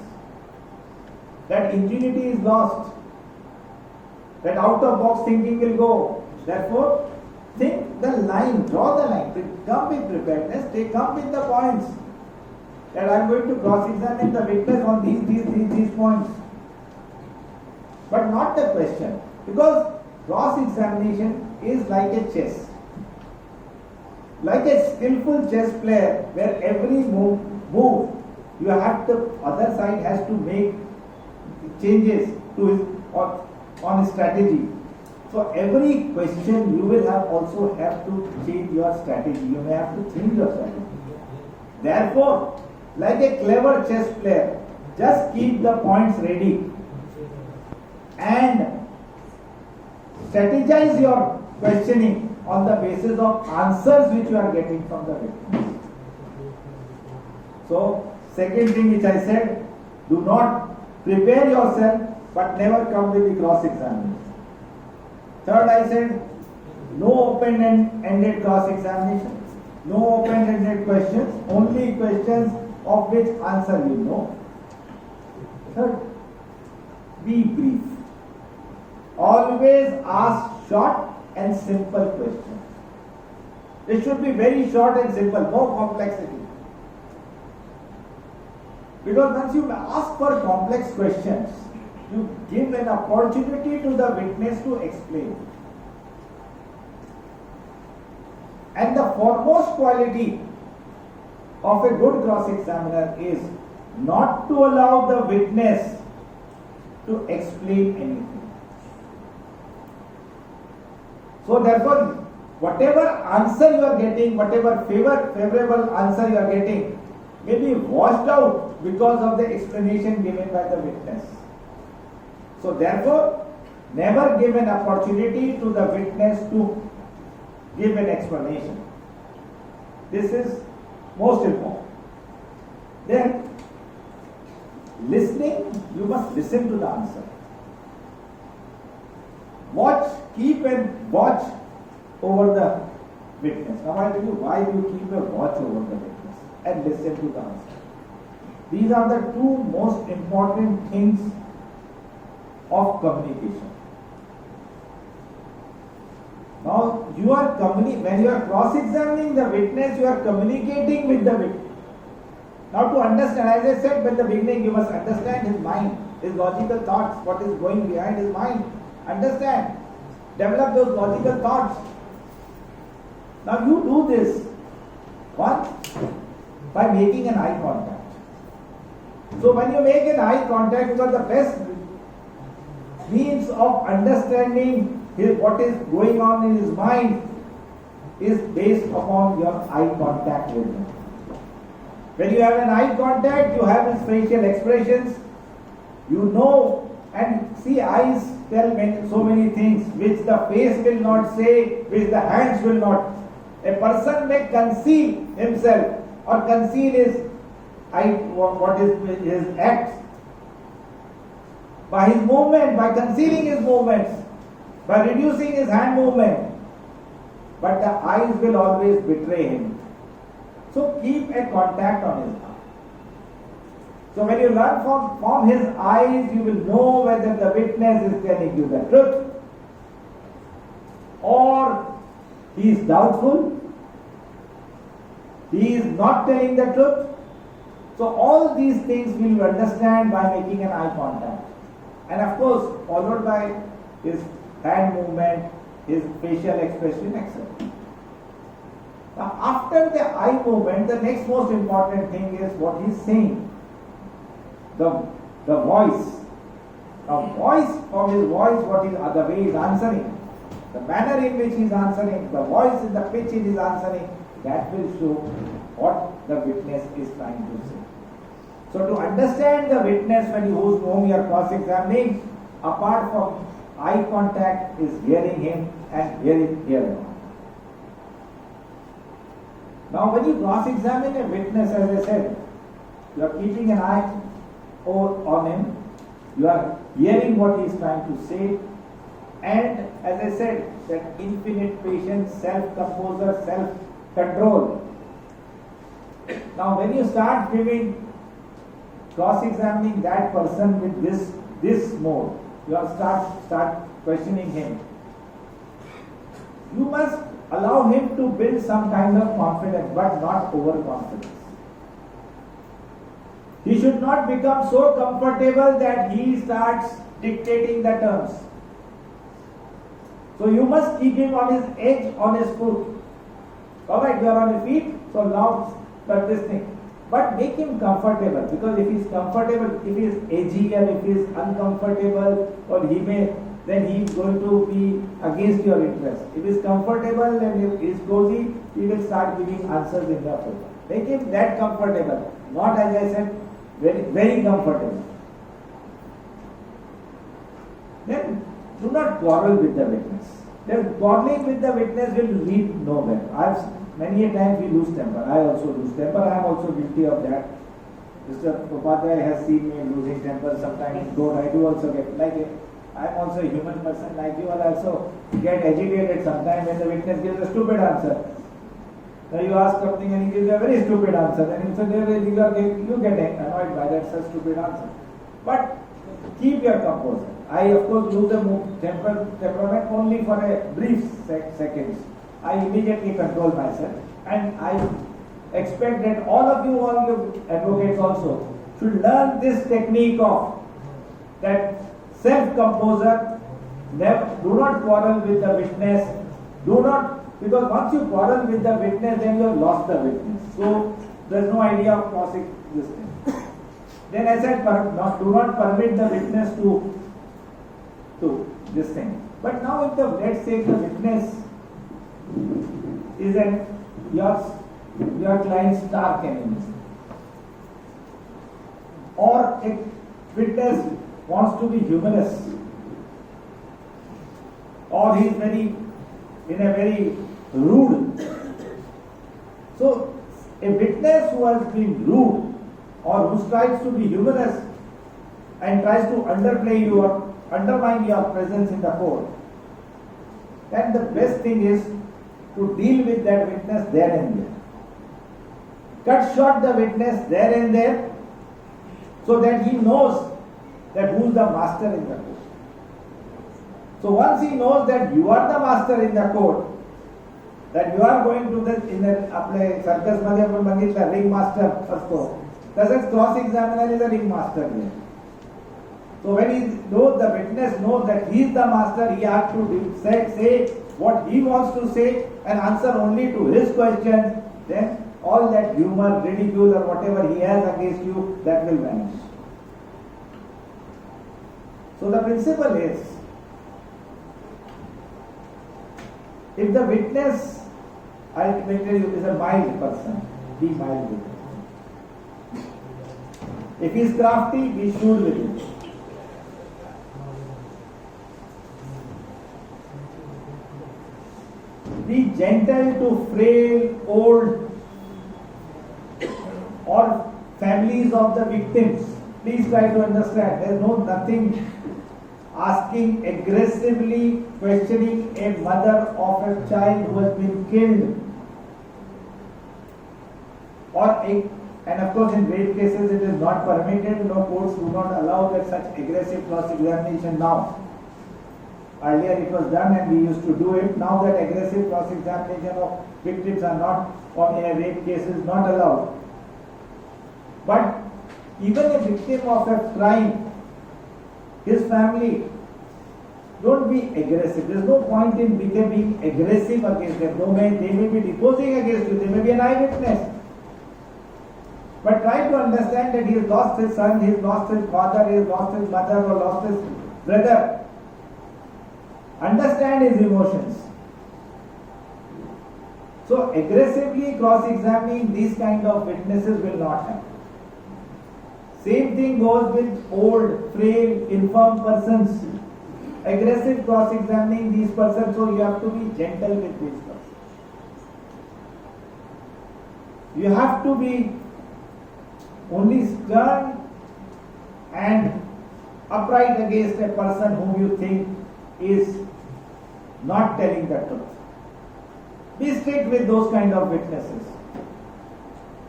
That ingenuity is lost. That out-of-box thinking will go. Therefore, think the line, draw the line. Come with preparedness, come with the points. That I am going to cross-examine the witness on these points. But not the question. Because cross-examination is like a chess. Like a skillful chess player, where every move you have the other side has to make changes to his on his strategy. So every question you will also have to change your strategy. You may have to change your strategy. Therefore, like a clever chess player, just keep the points ready. and strategize your questioning on the basis of answers which you are getting from the witness. So, second thing which I said, do not prepare yourself but never come with the cross-examination. Third, I said, no open-ended cross-examination, no open-ended questions, only questions of which answer you know. Third, be brief. Always ask short and simple questions. It should be very short and simple, no complexity. Because once you ask for complex questions, you give an opportunity to the witness to explain. And the foremost quality of a good cross-examiner is not to allow the witness to explain anything. So therefore, whatever answer you are getting, whatever favorable answer you are getting, may be washed out because of the explanation given by the witness. So therefore, never give an opportunity to the witness to give an explanation. This is most important. Then, listening, you must listen to the answer. Keep and watch over the witness. Now I tell you, why do you keep a watch over the witness and listen to the answer? These are the two most important things of communication. Now, when you are cross-examining the witness, you are communicating with the witness. Now, to understand, as I said at the beginning, you must understand his mind, his logical thoughts, what is going behind his mind. Understand, develop those logical thoughts. Now, you do this once by making an eye contact. So, when you make an eye contact, because the best means of understanding what is going on in his mind is based upon your eye contact with him. When you have an eye contact, you have his facial expressions, you know, and see, eyes tell so many things which the face will not say, which the hands will not. A person may conceal himself or conceal his acts by his movement, by concealing his movements, by reducing his hand movement, but the eyes will always betray him. So keep a contact on his eye. So when you learn from his eyes, you will know whether the witness is telling you the truth or he is doubtful, he is not telling the truth. So all these things we will understand by making an eye contact. And of course, followed by his hand movement, his facial expression, etc. Now, after the eye movement, the next most important thing is what he's saying. The voice. Now, from his voice, the way he's answering, the manner in which he's answering, the voice and the pitch in his answering, that will show what the witness is trying to say. So, to understand the witness whom you are cross-examining, apart from eye contact, is hearing him and hearing. Now, when you cross-examine a witness, as I said, you are keeping an eye on him, you are hearing what he is trying to say, and as I said, that infinite patience, self-composure, self-control. Now, when you start cross-examining that person with this mode, you are start questioning him. You must allow him to build some kind of confidence, but not overconfidence. He should not become so comfortable that he starts dictating the terms. So you must keep him on his edge, on his foot. Alright, you are on your feet, so now start this thing. But make him comfortable, because if he is comfortable, if he is edgy and if he is uncomfortable, or then he is going to be against your interest. If he is comfortable and if he is cozy, he will start giving answers in your favor. Make him that comfortable, not, as I said, very, very comfortable. then do not quarrel with the witness. Then quarreling with the witness will lead nowhere. Many a times we lose temper. I also lose temper. I am also guilty of that. Mr. Upadhyay has seen me losing temper sometimes. Though I do also get I am also a human person like you. I also get agitated sometimes when the witness gives a stupid answer. Now you ask something and he gives a very stupid answer, and instantly you get annoyed by that such stupid answer. But keep your composure. I of course lose the temperament only for a brief seconds. I immediately control myself, and I expect that all you advocates also, should learn this technique of that self-composure. Do not quarrel with the witness. Because once you quarrel with the witness, then you have lost the witness. So there is no idea of crossing this thing. Then I said, do not permit the witness to this thing. But now if let's say the witness is your client's stark enemy, or a witness wants to be humorous, or he is very rude. So a witness who has been rude or who tries to be humorous and tries to underplay you or undermine your presence in the court, then the best thing is to deal with that witness there and there. Cut short the witness there and there, so that he knows that who is the master in the court. So once he knows that you are the master in the court, that you are going to आपले circus मध्ये आपण बघितलं ring master असतो, तसंच cross examiner is a ring master here. So when the witness knows that he is the master, he has to say what he wants to say and answer only to his question. Then all that humor, ridicule, or whatever he has against you, that will vanish. So the principle is, if the witness ultimately is a mild person, be mild with him. If he is crafty, be shrewd with him. Be gentle to frail, old, or families of the victims. Please try to understand. There is nothing asking aggressively questioning a mother of a child who has been killed, and of course in rape cases it is not permitted. No courts do not allow that such aggressive cross-examination now. Earlier it was done and we used to do it. Now that aggressive cross-examination of victims are not, or in a rape case is not allowed. But even a victim of a crime, his family, don't be aggressive. There is no point in becoming aggressive against them. They may be deposing against you, they may be an eyewitness. But try to understand that he has lost his son, he has lost his father, he has lost his mother, or lost his brother. Understand his emotions. So aggressively cross-examining these kind of witnesses will not happen. Same thing goes with old, frail, infirm persons. Aggressive cross-examining these persons, so you have to be gentle with these persons. You have to be only stern and upright against a person whom you think is not telling the truth. Be strict with those kind of witnesses.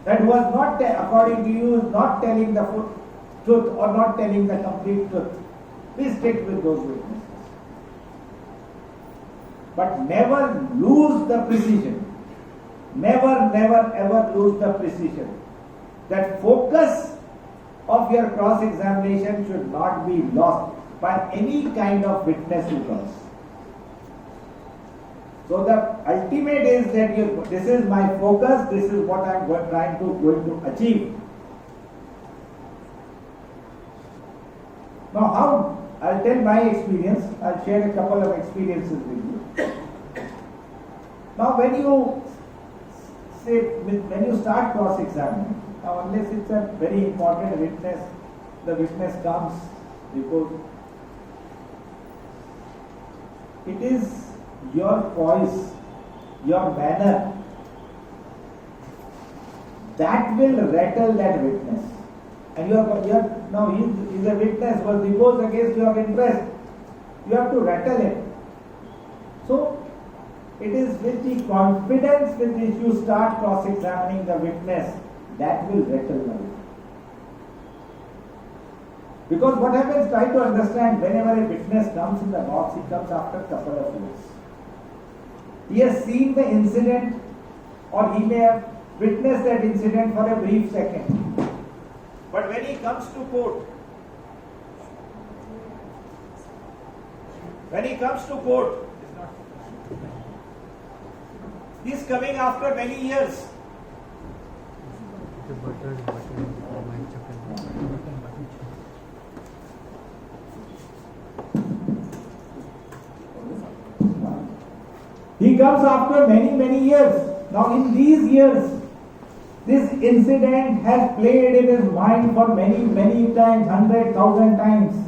That was not, according to you, is not telling the truth or not telling the complete truth. Be strict with those witnesses. But never lose the precision. Never, never, ever lose the precision. That focus of your cross-examination should not be lost by any kind of witness who comes. So the ultimate is that this is my focus, this is what I am going to achieve. Now how, I'll tell my experience, I'll share a couple of experiences with you. Now when you start cross-examining, now unless it's a very important witness, the witness comes before it is your voice, your manner that will rattle that witness. And now he is a witness, but he goes against your interest. You have to rattle him. So it is with the confidence with which you start cross-examining the witness that will rattle the witness. Because what happens, try to understand, whenever a witness comes in the box, he comes after a couple of years. He has seen the incident, or he may have witnessed that incident for a brief second. But when he comes to court, he is coming after many years. He comes after many years. Now in these years, this incident has played in his mind for many times, 100,000 times.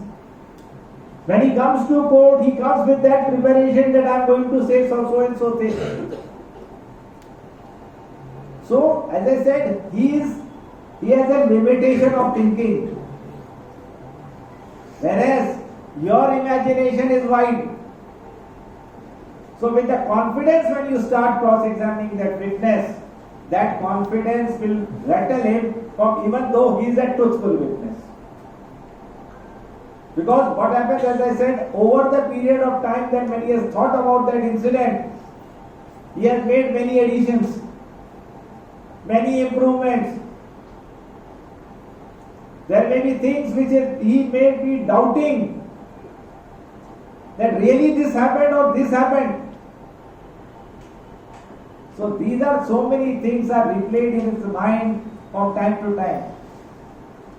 When he comes to court, he comes with that preparation that I am going to say so and so thing. So, as I said, he has a limitation of thinking. Whereas your imagination is wide. So with the confidence, when you start cross-examining that witness, that confidence will rattle him from, even though he is a truthful witness. Because what happens, as I said, over the period of time that when he has thought about that incident, he has made many additions, many improvements. There may be things which he may be doubting that really this happened or this happened. So these are so many things are replayed in his mind from time to time.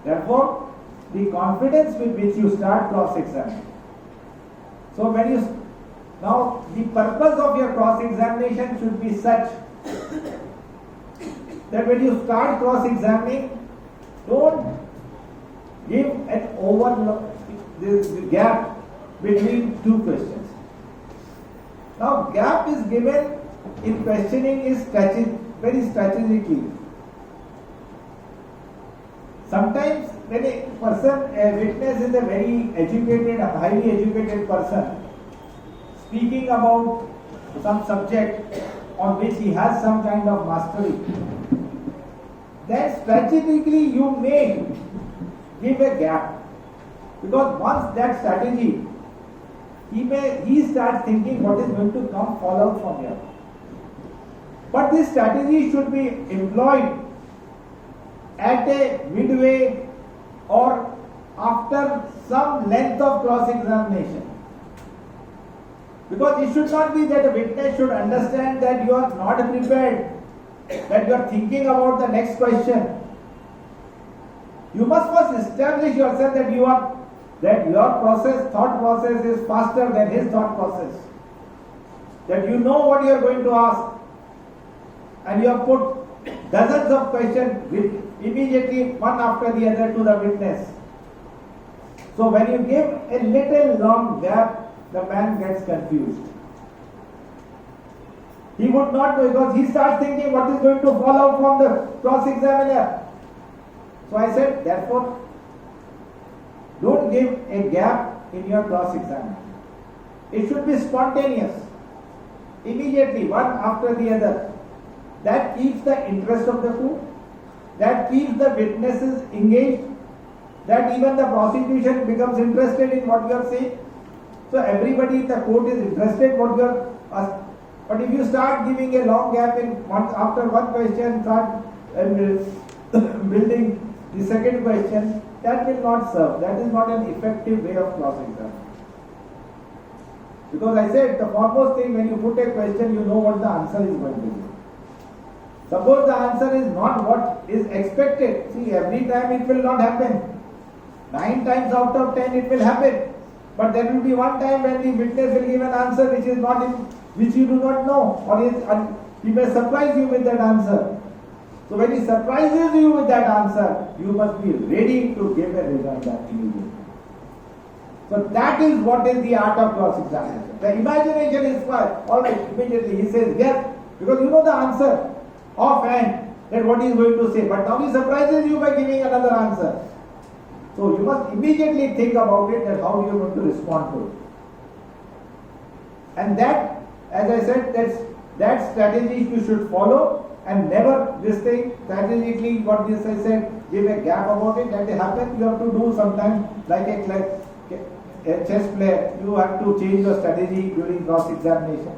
Therefore, the confidence with which you start cross-examining. So now the purpose of your cross-examination should be such that when you start cross-examining, don't give the gap between two questions. Now gap is given in questioning is very strategically. Sometimes when a witness is a very educated, highly educated person, speaking about some subject on which he has some kind of mastery, then strategically you may give a gap. Because once that strategy, he starts thinking what is going to come fallout from here. But this strategy should be employed at a midway or after some length of cross-examination. Because it should not be that a witness should understand that you are not prepared, that you are thinking about the next question. You must first establish yourself that your thought process is faster than his thought process. That you know what you are going to ask. And you have put dozens of questions immediately one after the other to the witness. So when you give a little long gap, the man gets confused. He would not know because he starts thinking what is going to fall out from the cross-examiner. So I said, therefore, don't give a gap in your cross-examination. It should be spontaneous, immediately, one after the other. That keeps the interest of the court, that keeps the witnesses engaged, that even the prosecution becomes interested in what you are saying. So everybody in the court is interested what you are asking. But if you start giving a long gap after one question, start building the second question, that will not serve. That is not an effective way of cross-examination. Because I said the foremost thing, when you put a question, you know what the answer is going to be. Suppose the answer is not what is expected. See, every time it will not happen. 9 times out of 10 it will happen. But there will be one time when the witness will give an answer which you do not know, or he may surprise you with that answer. So when he surprises you with that answer, you must be ready to give a rejoinder immediately. So So that is what is the art of cross-examination. The imagination is fine. All right, immediately he says yes, because you know the answer offhand that what he is going to say. But now he surprises you by giving another answer. So you must immediately think about it and how you are going to respond to it. And that, as I said, that strategy you should follow, and never this thing strategically what this I said, give a gap about it. That happen, you have to do sometimes like a chess player. You have to change your strategy during cross examination.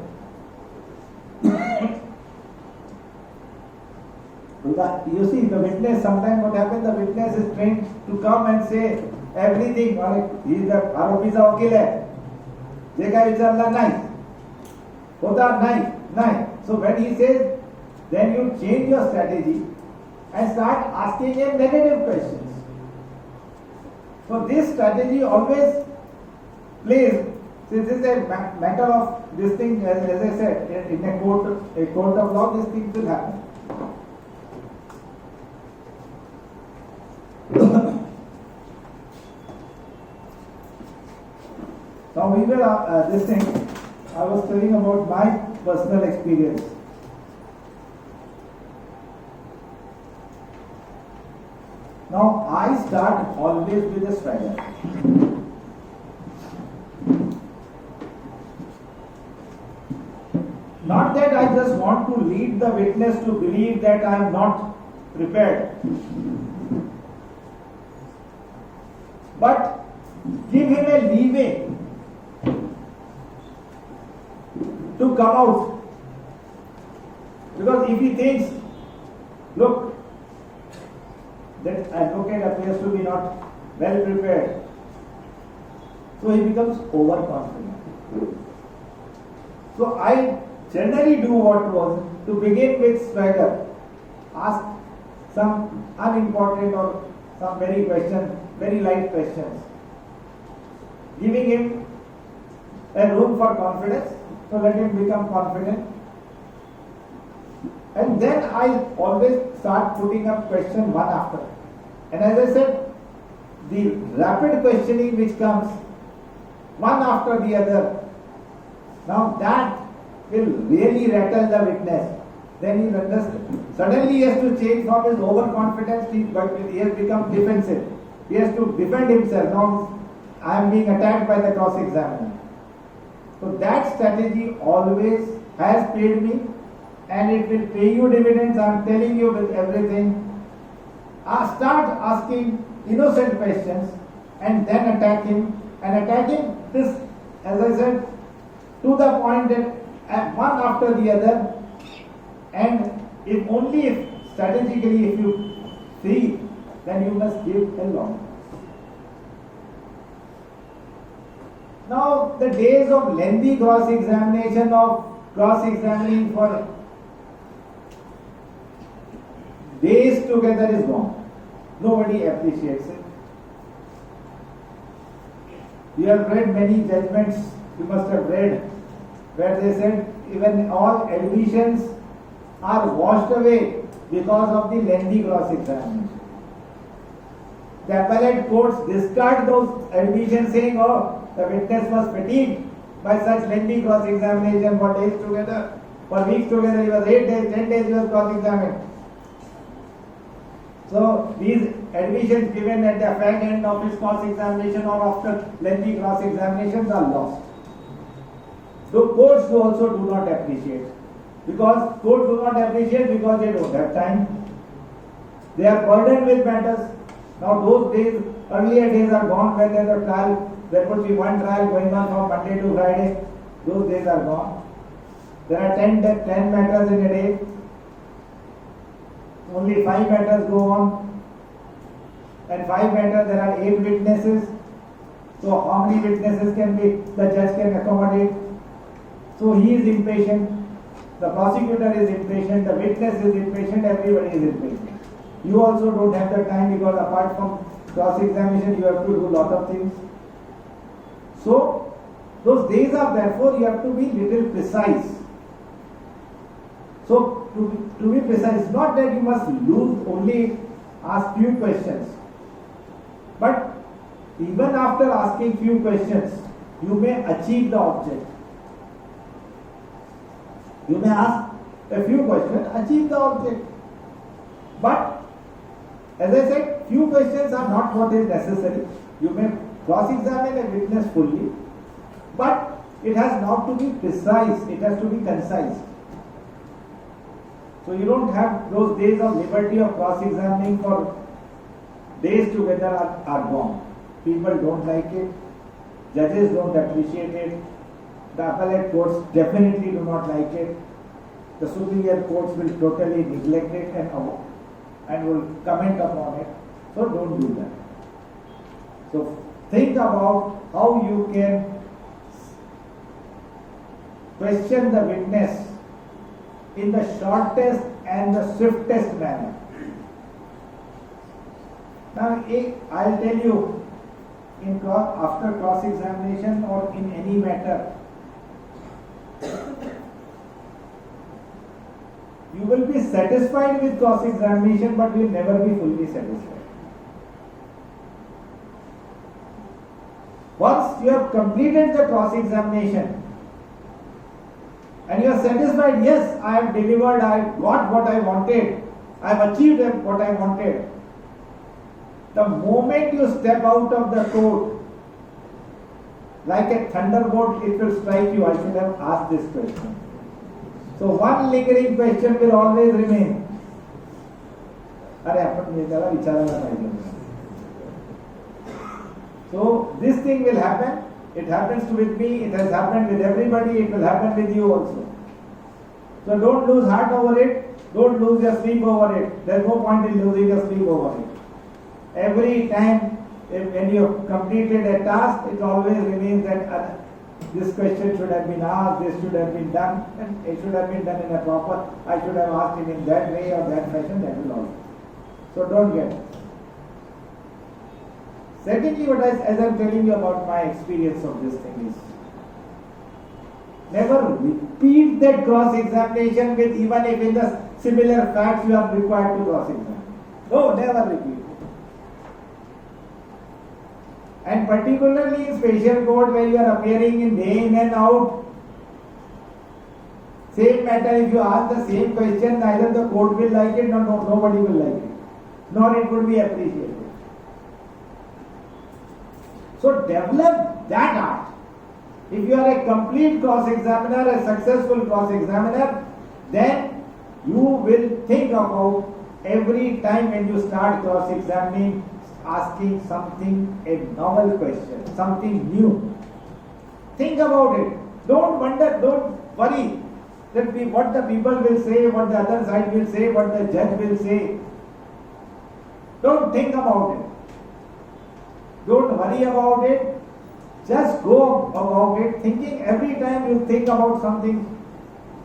You see, the witness, sometimes what happens, the witness is trained to come and say everything. He is the आरोपीचा वकील आहे, जे काय विचारला नाही होता नाही. So when he says, then you change your strategy and start asking him negative questions. So this strategy always plays, since it's a matter of this thing, as I said, in a court of law, these things will happen. Now we were this thing, I was telling about my personal experience. Now I start always with a swagger. Not that I just want to lead the witness to believe that I am not prepared, but give him a leeway to come out. Because if he thinks, look, that advocate appears to be not well prepared, so he becomes overconfident. So I generally do what was to begin with swagger, ask some unimportant or some very light questions, giving him a room for confidence, so let him become confident. And then I always start putting up question one after. And as I said, the rapid questioning which comes one after the other, now that will really rattle the witness. Then he understands. Suddenly he has to change from his overconfidence, but he has become defensive. He has to defend himself. Now I am being attacked by the cross-examiner. So that strategy always has paid me, and it will pay you dividends. I am telling you with everything. Start asking innocent questions and then attacking this, as I said, to the point that one after the other, and if strategically if you see, then you must give a long. Now the days of lengthy cross-examination, of cross-examining for days together is gone. Nobody appreciates it. You have read many judgments, you must have read, where they said even all admissions are washed away because of the lengthy cross-examination. The appellate courts discard those admissions, saying, oh, the witness was fatigued by such lengthy cross-examination for days together, for weeks together. He was 8 days, 10 days he was cross-examined. So these admissions given at the fag end of his cross-examination or after lengthy cross-examinations are lost. So courts also do not appreciate, because they don't have time. They are burdened with matters. Now those days, earlier days are gone when there is a trial. There would be one trial going on from Monday to Friday. Those days are gone. There are 10 matters in a day. Only 5 matters go on. And 5 matters, there are 8 witnesses. So how many witnesses the judge can accommodate? So he is impatient. The prosecutor is impatient. The witness is impatient. Everybody is impatient. You also don't have the time, because apart from cross-examination, you have to do a lot of things. So those days are, therefore, you have to be little precise. So to be precise, not that you must only ask few questions, but even after asking few questions, you may achieve the object. You may ask a few questions, achieve the object. But, as I said, few questions are not what is necessary. You may cross-examine a witness fully, but it has not to be precise, it has to be concise. So you don't have those days of liberty of cross-examining for days together are gone. People don't like it, judges don't appreciate it, the appellate courts definitely do not like it, the superior courts will totally neglect it and will comment upon it. So don't do that. So think about how you can question the witness in the shortest and the swiftest manner. Now, I'll tell you, after cross-examination or in any matter, you will be satisfied with cross-examination, but will never be fully satisfied. Once you have completed the cross-examination and you are satisfied, yes, I have delivered, I got what I wanted, I have achieved what I wanted. The moment you step out of the court, like a thunderbolt, it will strike you, I should have asked this question. So one lingering question will always remain. So this thing will happen. It happens with me, it has happened with everybody, it will happen with you also. So don't lose heart over it, don't lose your sleep over it. There is no point in losing your sleep over it. Every time when you have completed a task, it always remains that this question should have been asked, this should have been done, and it should have been done in a proper, I should have asked him in that way or that fashion, that will always. So don't get it. Secondly, as I'm telling you about my experience of this thing is, never repeat that cross-examination with, even if in the similar facts you are required to cross-examine. No, never repeat. And particularly in special court where you are appearing in day in and out, same matter, if you ask the same question, neither the court will like it, nor nobody will like it, nor it will be appreciated. So develop that art. If you are a complete cross-examiner, a successful cross-examiner, then you will think about every time when you start cross-examining, asking something, a novel question, something new. Think about it. Don't wonder, don't worry that what the people will say, what the other side will say, what the judge will say. Don't think about it. Don't worry about it. Just go about it, thinking every time you think about something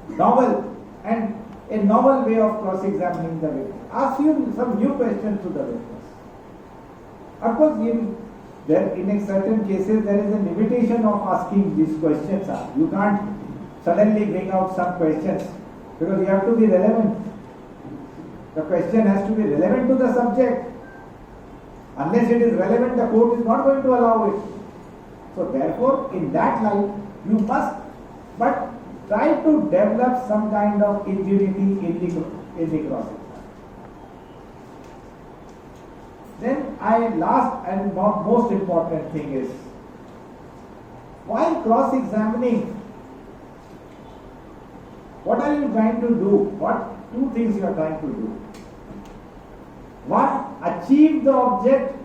novel and a novel way of cross-examining the witness. Ask you some new questions to the witness. Of course, in certain cases there is a limitation of asking these questions. You can't suddenly bring out some questions because you have to be relevant. The question has to be relevant to the subject. Unless it is relevant, the court is not going to allow it. So therefore, in that light, you must, but try to develop some kind of ingenuity in the cross-examination. Then last and most important thing is, while cross-examining, what are you trying to do? Two things you are trying to do. One, achieve the object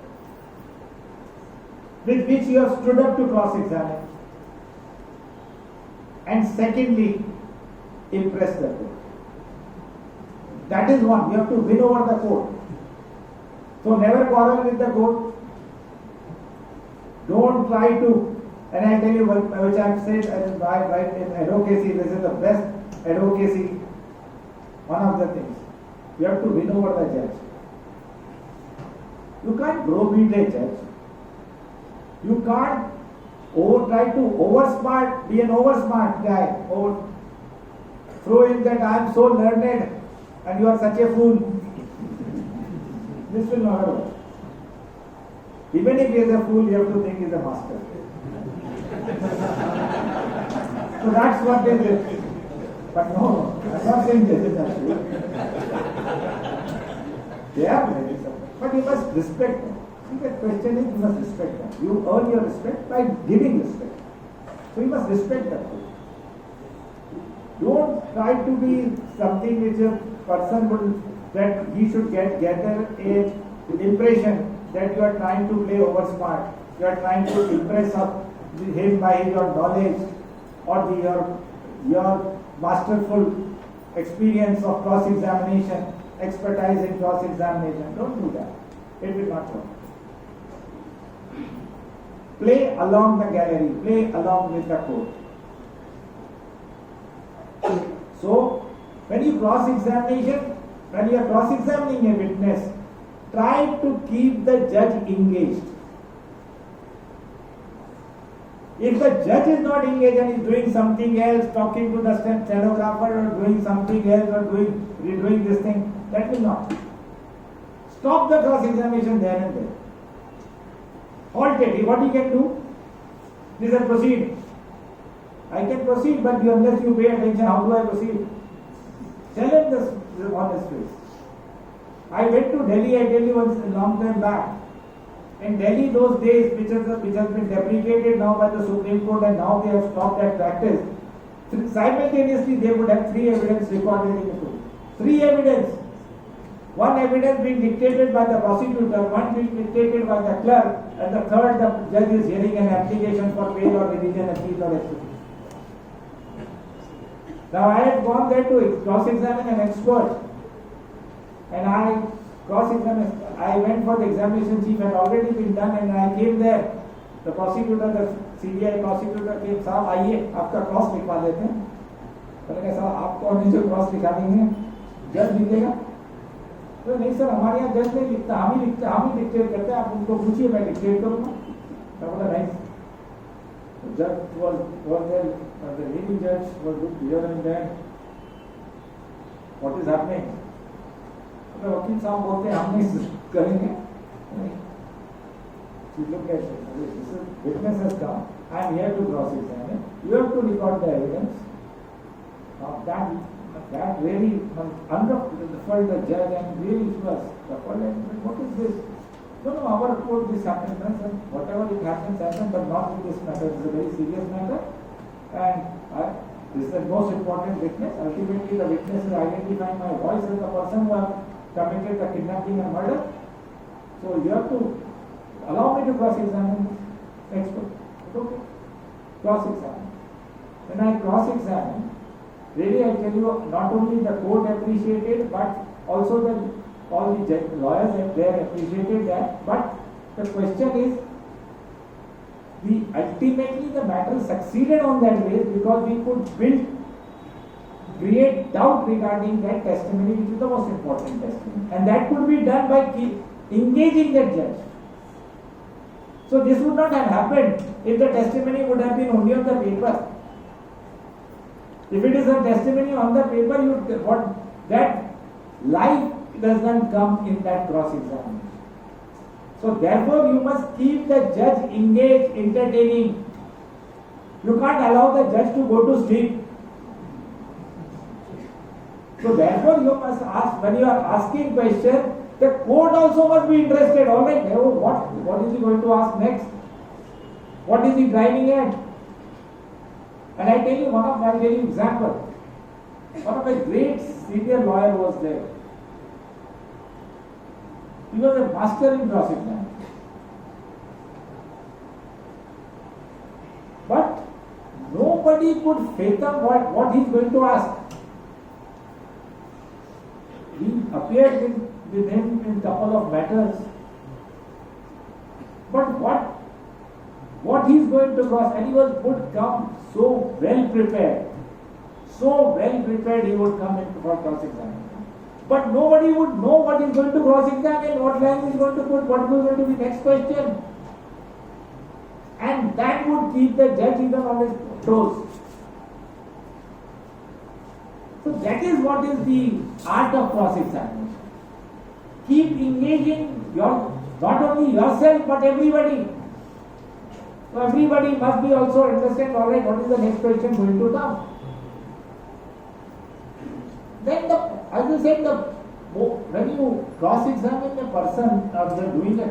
with which you have stood up to cross-examine. And secondly, impress the court. That is one. You have to win over the court. So never quarrel with the court. Don't try to, and I tell you which I have said right in advocacy, this is the best advocacy. One of the things. You have to win over the judge. You can't browbeat a judge. You can't try to be an oversmart guy, or throw in that I am so learned and you are such a fool. This will not work. Even if he is a fool, you have to think he is a master. So that's what they did. But no, I'm not saying this is not true. They are very simple. But you must respect them. See, the question is, you must respect them. You earn your respect by giving respect. So you must respect them. Don't try to be something which a person would, that he should gather a impression that you are trying to play over smart. You are trying to impress him by your knowledge or your masterful experience of cross-examination, expertise in cross-examination. Don't do that. It will not work. Play along the gallery, play along with the court. So, when you are cross-examining a witness, try to keep the judge engaged. If the judge is not engaged and is doing something else, talking to the stenographer or doing something else or doing this thing, that will not. Stop the cross-examination there and there. Halt it. What he can do? He said, proceed. I can proceed, but unless you pay attention, how do I proceed? Tell him this on his face. I went to Delhi, I tell you once a long time back. In Delhi, those days, which has been deprecated now by the Supreme Court, and now they have stopped that practice. Simultaneously, they would have 3 evidence recorded in the court. 3 evidence. 1 evidence being dictated by the prosecutor, 1 being dictated by the clerk, and the third, the judge is hearing an application for bail or revision appeal or execution. Now I had gone there to cross-examine an expert, and I went for the examination chief, had already been done, and I came there. The prosecutor, the CBI prosecutor came, साहब आइए आपका cross लिखवा देते हैं. मैंने कहा साहब आपको हमने जो क्रॉस लिखा देंगे जज लिखेगा? तो नहीं सर हमारे यहाँ जज नहीं लिखता, हम ही डिक्टेट करते हैं, आप उनको पूछिए मैं डिक्टेट करूँगा. मैं बोला नहीं. The judge was there, the leading judge was here and there. What is happening? तो वकील साहब बोलते हैं हम नहीं करेंगे. You look at it. This is witness has come. I am here to cross-examine. You have to record the evidence. Now that really unruffled the judge and really was ruffled. And what is this? No, our court this happened. Whatever it happens, but not in this matter. It's a very serious matter. And this is the most important witness. Ultimately, the witness is identifying my voice as the person who has committed the kidnapping and murder. So you have to allow me to cross-examine expert. Okay. Cross-examine. When I cross-examine, really I tell you, not only the court appreciated, but also all the lawyers there appreciated that. But the question is, ultimately the matter succeeded on that base because we could create doubt regarding that testimony, which is the most important testimony. And that could be done by engaging the judge. So this would not have happened if the testimony would have been only on the paper. If it is a testimony on the paper, that life does not come in that cross-examination. So therefore you must keep the judge engaged, entertaining. You can't allow the judge to go to sleep. So therefore you must ask, when you are asking question, the court also must be interested. All right, what is he going to ask next? What is he driving at? And I tell you I'll tell you example. One of my great senior lawyer was there. He was a master in cross-examination. But nobody could fathom what he is going to ask. He appeared with him in a couple of matters. But what he is going to cross, and he would come so well prepared. So well prepared he would come in for cross-examination. But nobody would know what he is going to cross-examine, what line he is going to put, what is going to be next question. And that would keep the judge even on his toes. So that is what is the art of cross-examination. Keep engaging your Not only yourself, but everybody. So everybody must be also understand, all right, what is the next question going to come. Then as you said, when you cross-examine a person, or you are doing the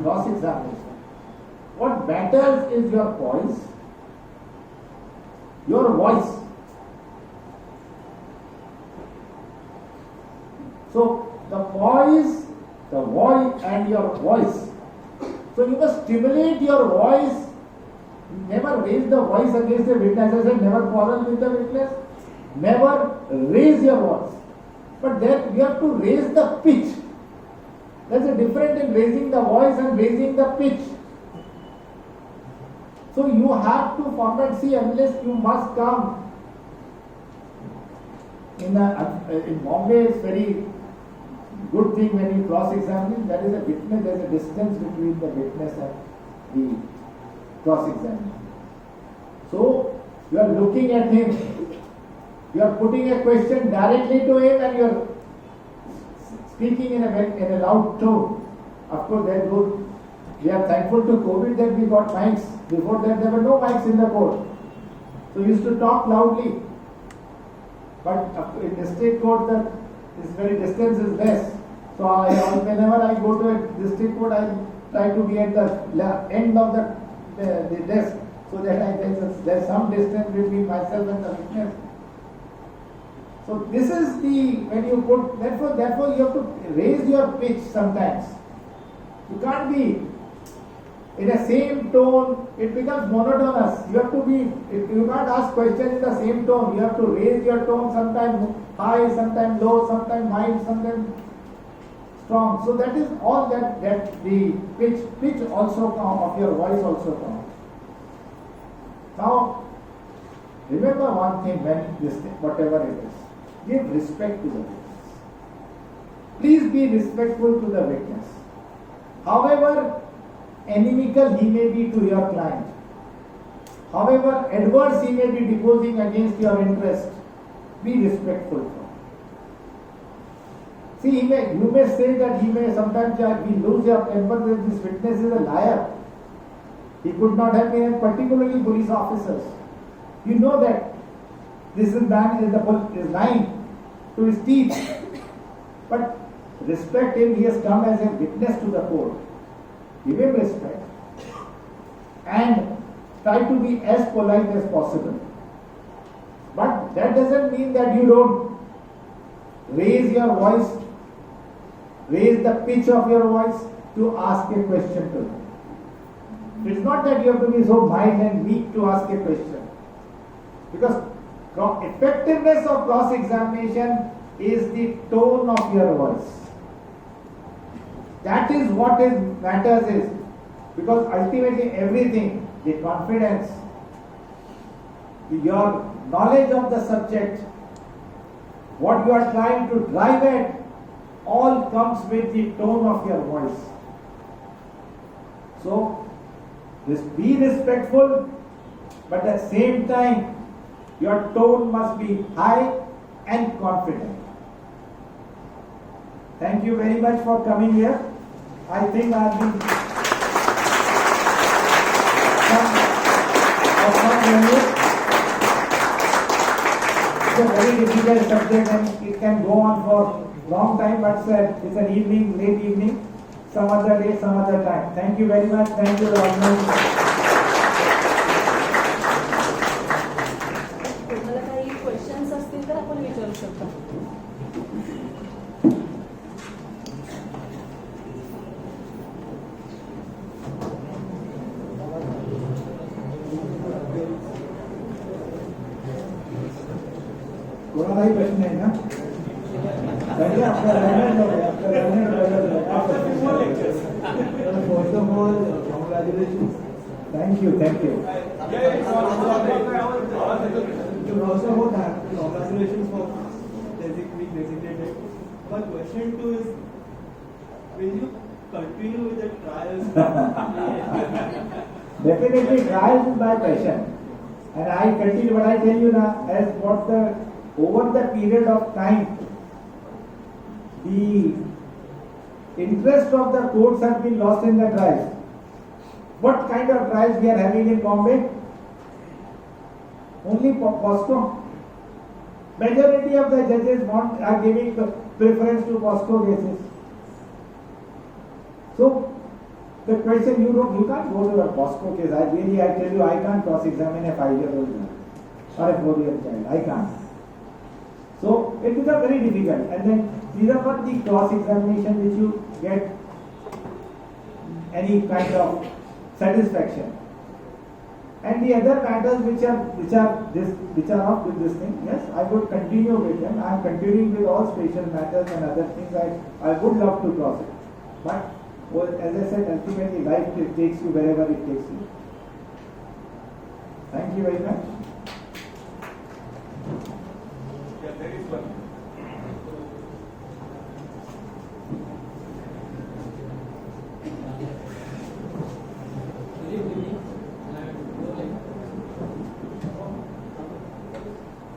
cross-examination, what matters is your voice. So the voice and your voice. So you must stimulate your voice. Never raise the voice against the witness. I said, never quarrel with the witness. Never raise your voice. But then you have to raise the pitch. There's a difference in raising the voice and raising the pitch. So you have to format, see, unless you must come. In Bombay, it's very good thing when you cross-examine, there is a witness, there is a distance between the witness and the cross-examiner. So you are looking at him, you are putting a question directly to him and you are speaking in a loud tone. Of course, we are thankful to COVID that we got mics. Before that, there were no mics in the court. So we used to talk loudly. But in district court, this very distance is less. So whenever I go to a district court, I try to be at the end of the desk, so that there's some distance between myself and the witness. So this is when you put, therefore you have to raise your pitch sometimes. You can't be in the same tone, it becomes monotonous. You have to be, you can't ask questions in the same tone. You have to raise your tone, sometimes high, sometimes low, sometimes mild, sometimes strong. So that is all that the pitch also counts, of your voice also counts. Now, remember one thing when this thing, whatever it is, give respect to the witness. Please be respectful to the witness. However inimical he may be to your client, however adverse he may be deposing against your interest, be respectful to him. See, you may say that he may sometimes we lose your temper that this witness is a liar. He could not have been, particularly police officers. You know that this man is lying to his teeth. But respect him, he has come as a witness to the court. Give him respect and try to be as polite as possible. But that doesn't mean that you don't raise your voice, raise the pitch of your voice to ask a question to him. It's not that you have to be so mild and weak to ask a question. Because effectiveness of cross-examination is the tone of your voice. That is what matters is, because ultimately everything, the confidence, your knowledge of the subject, what you are trying to drive at, all comes with the tone of your voice. So, be respectful, but at the same time, your tone must be high and confident. Thank you very much for coming here. I think I have been it's a very difficult subject and it can go on for long time, but it's an evening, late evening, some other day, some other time. Thank you very much. Thank you, the organizers. तुम्हाला काही questions असतील तर आपण विचारू शकता. कोणालाही प्रश्न आहे ना? First of all, congratulations. Thank you. Also about that, congratulations for being designated. But question 2 is, will you continue with the trials? Definitely, trials is my passion, and I continue. What I tell you now, as over the period of time, interest of the courts has been lost in the trials. What kind of trials we are having in Bombay? Only POSCO. Majority of the judges are giving preference to POSCO cases. So the question, you can't go to a POSCO case. I tell you, I can't cross-examine a 5-year-old girl or a 4-year child. I can't. So it becomes very difficult. And then these are not the cross-examination which you get any kind of satisfaction. And the other matters which are up with this thing, yes, I would continue with them. I am continuing with all special matters and other things. I would love to cross it. But well, as I said, ultimately life takes you wherever it takes you. Thank you very much. Yeah, there is one. Good evening.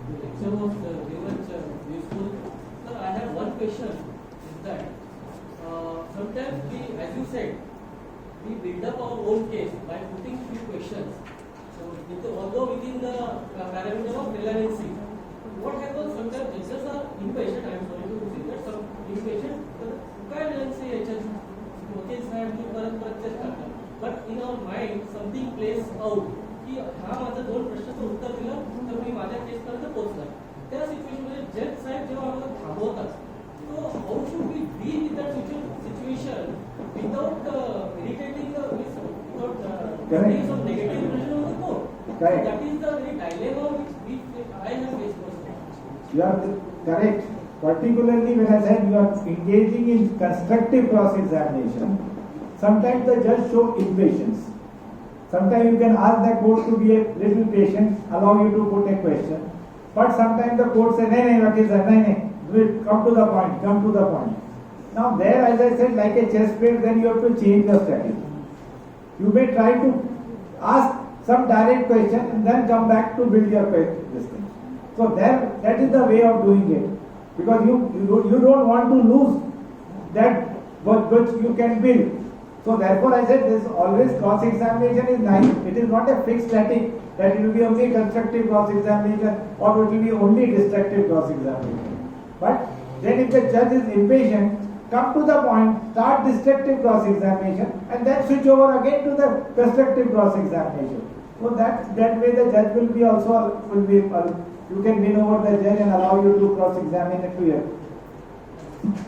The lecture was very much useful. Sir, I have one question. Is that sometimes we, as you said, we build up our own case by putting few questions. So, although within the parameter of relevancy, what happens sometimes judges are impatient. I am sorry to say that some impatient. काय relevancy याच्यात होतेच नाही आणि परत check करतात. But in our mind something plays out की हा माझं 2 प्रश्नाचं उत्तर दिलं तर मी माझ्या केसपर्यंत पोहोचणार. त्या सिच्युएशनमध्ये जज साहेब जेव्हा आम्हाला थांबवतात, so how should we be in that situation without irritating without getting some negative impression on the court? Correct. That is the very dilemma which I have faced personally. You are correct. Particularly when I said you are engaging in constructive cross-examination, sometimes the judge show impatience. Sometimes you can ask the court to be a little patient, allow you to put a question. But sometimes the court say, "No, Vakil sir, no, come to the point, come to the point." Now there, as I said, like a chess player, then you have to change your strategy. You may try to ask some direct question and then come back to build your this thing. So that is the way of doing it, because you don't want to lose that which you can build. So therefore I said this always cross-examination is nice. It is not a fixed static that it will be only constructive cross-examination or it will be only destructive cross-examination. But then if the judge is impatient, come to the point, start destructive cross-examination and then switch over again to the constructive cross-examination. So that way the judge will be you can win over the judge and allow you to cross-examine it clear.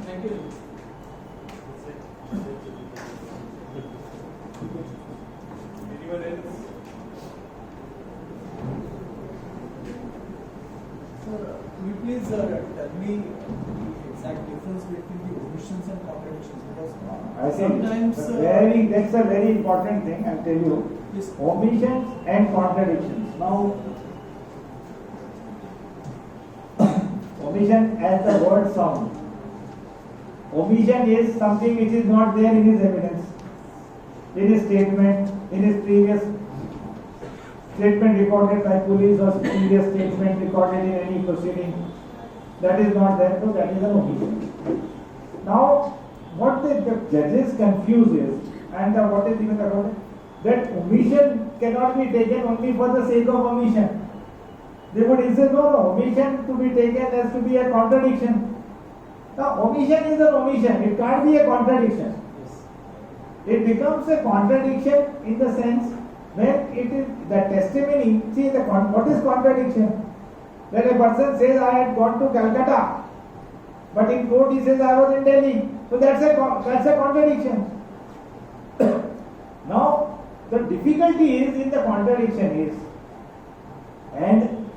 Thank you. Anyone else? Sir, could you please tell me the exact difference between the omissions and contradictions? Because I think sometimes that's a very important thing. I'll tell you. Yes. Omissions and contradictions. Now, omission as the word sounds. Omission is something which is not there in his evidence, in his statement, in his previous statement recorded by police or previous statement recorded in any proceeding. That is not there, so that is an omission. Now, what the judges confuse is, and what is even about it, that omission cannot be taken only for the sake of omission. They would insist, no, omission to be taken has to be a contradiction. Now, omission is an omission, it can't be a contradiction. It becomes a contradiction in the sense when it is the testimony. See, what is contradiction? When a person says, I had gone to Calcutta, but in court he says, I was in Delhi. So that's a contradiction. Now, the difficulty is in the contradiction is, and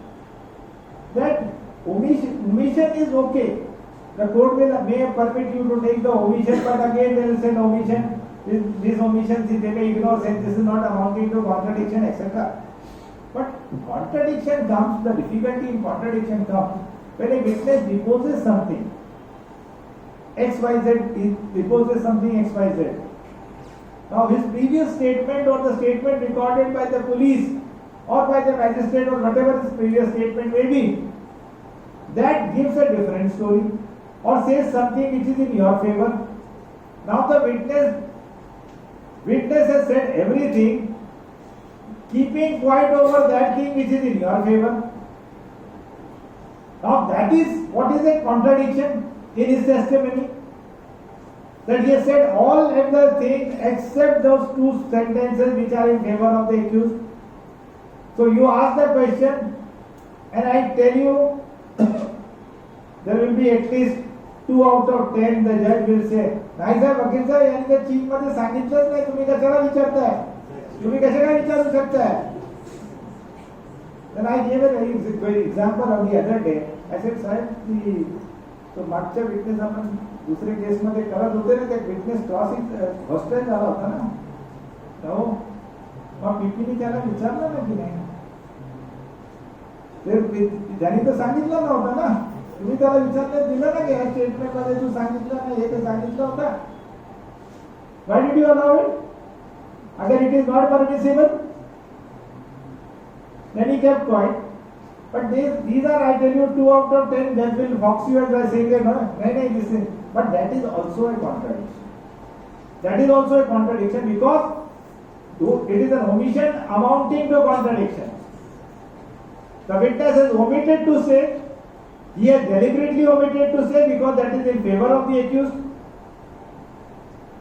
that omission is okay. The court may permit you to take the omission, but again there is an omission. This omission, they may ignore, say this is not amounting to contradiction, etc. But contradiction comes, the difficulty in contradiction comes when a witness deposes something, XYZ deposes something XYZ. Now his previous statement or the statement recorded by the police or by the magistrate or whatever his previous statement may be, that gives a different story or says something which is in your favor. Now the witness has said everything, keeping quiet over that thing which is in your favor. Now that is what is a contradiction in his testimony. That he has said all other things except those two sentences which are in favor of the accused. So you ask the question and I tell you there will be at least 2 out of 10 the judge will say, नाही साहेब वकील साहेब यांनी तर chief मध्ये सांगितलंच नाही, तुम्ही कशाला विचारताय, तुम्ही कशाला विचारू शकताय. Then I gave a very example of the other day. I said, साहेब तो मागच्या विटनेस आपण दुसऱ्या केस मध्ये करत होते ना, ते विटनेस क्रॉसिंग हॉस्टेल झाला होता ना, हो मग पीपीने त्याला विचारलं ना की नाही, त्यांनी तर सांगितलं नव्हतं ना, तुम्ही त्याला विचारलं दिलं ना की या स्टेटमेंट मध्ये तू सांगितलं ना, हे तर सांगितलं होतं. Why did you allow it? अगर it is not permissible, then he kept quiet. But these are, I tell you, 2 out of 10 judge will box you by saying that no, listen. But that is also a contradiction. That is also a contradiction because it is an omission amounting to contradiction. The witness has omitted to say, he has deliberately omitted to say because that is in favor of the accused,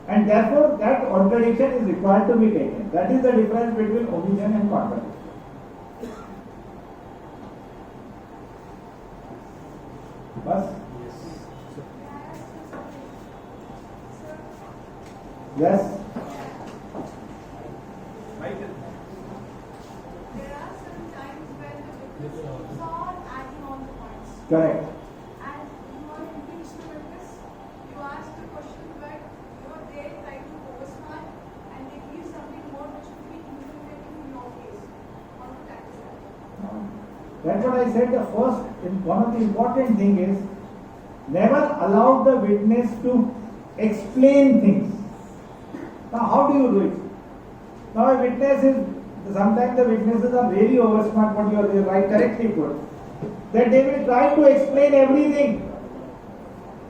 and therefore that contradiction is required to be taken. That is the difference between omission and contradiction. Bas? Yes. There are some times when the witness keeps on adding on the points. Correct. And you want to impeach the witness, you ask the question, but they try to oversmart and they give something more which will be incriminating in your case. How to tackle that? That's what I said. The first, one of the important thing is never allow the witness to explain things. Now, how do you do it? Now, a witness is, sometimes the witnesses are very oversmart, what you are right, correctly put. That they will try to explain everything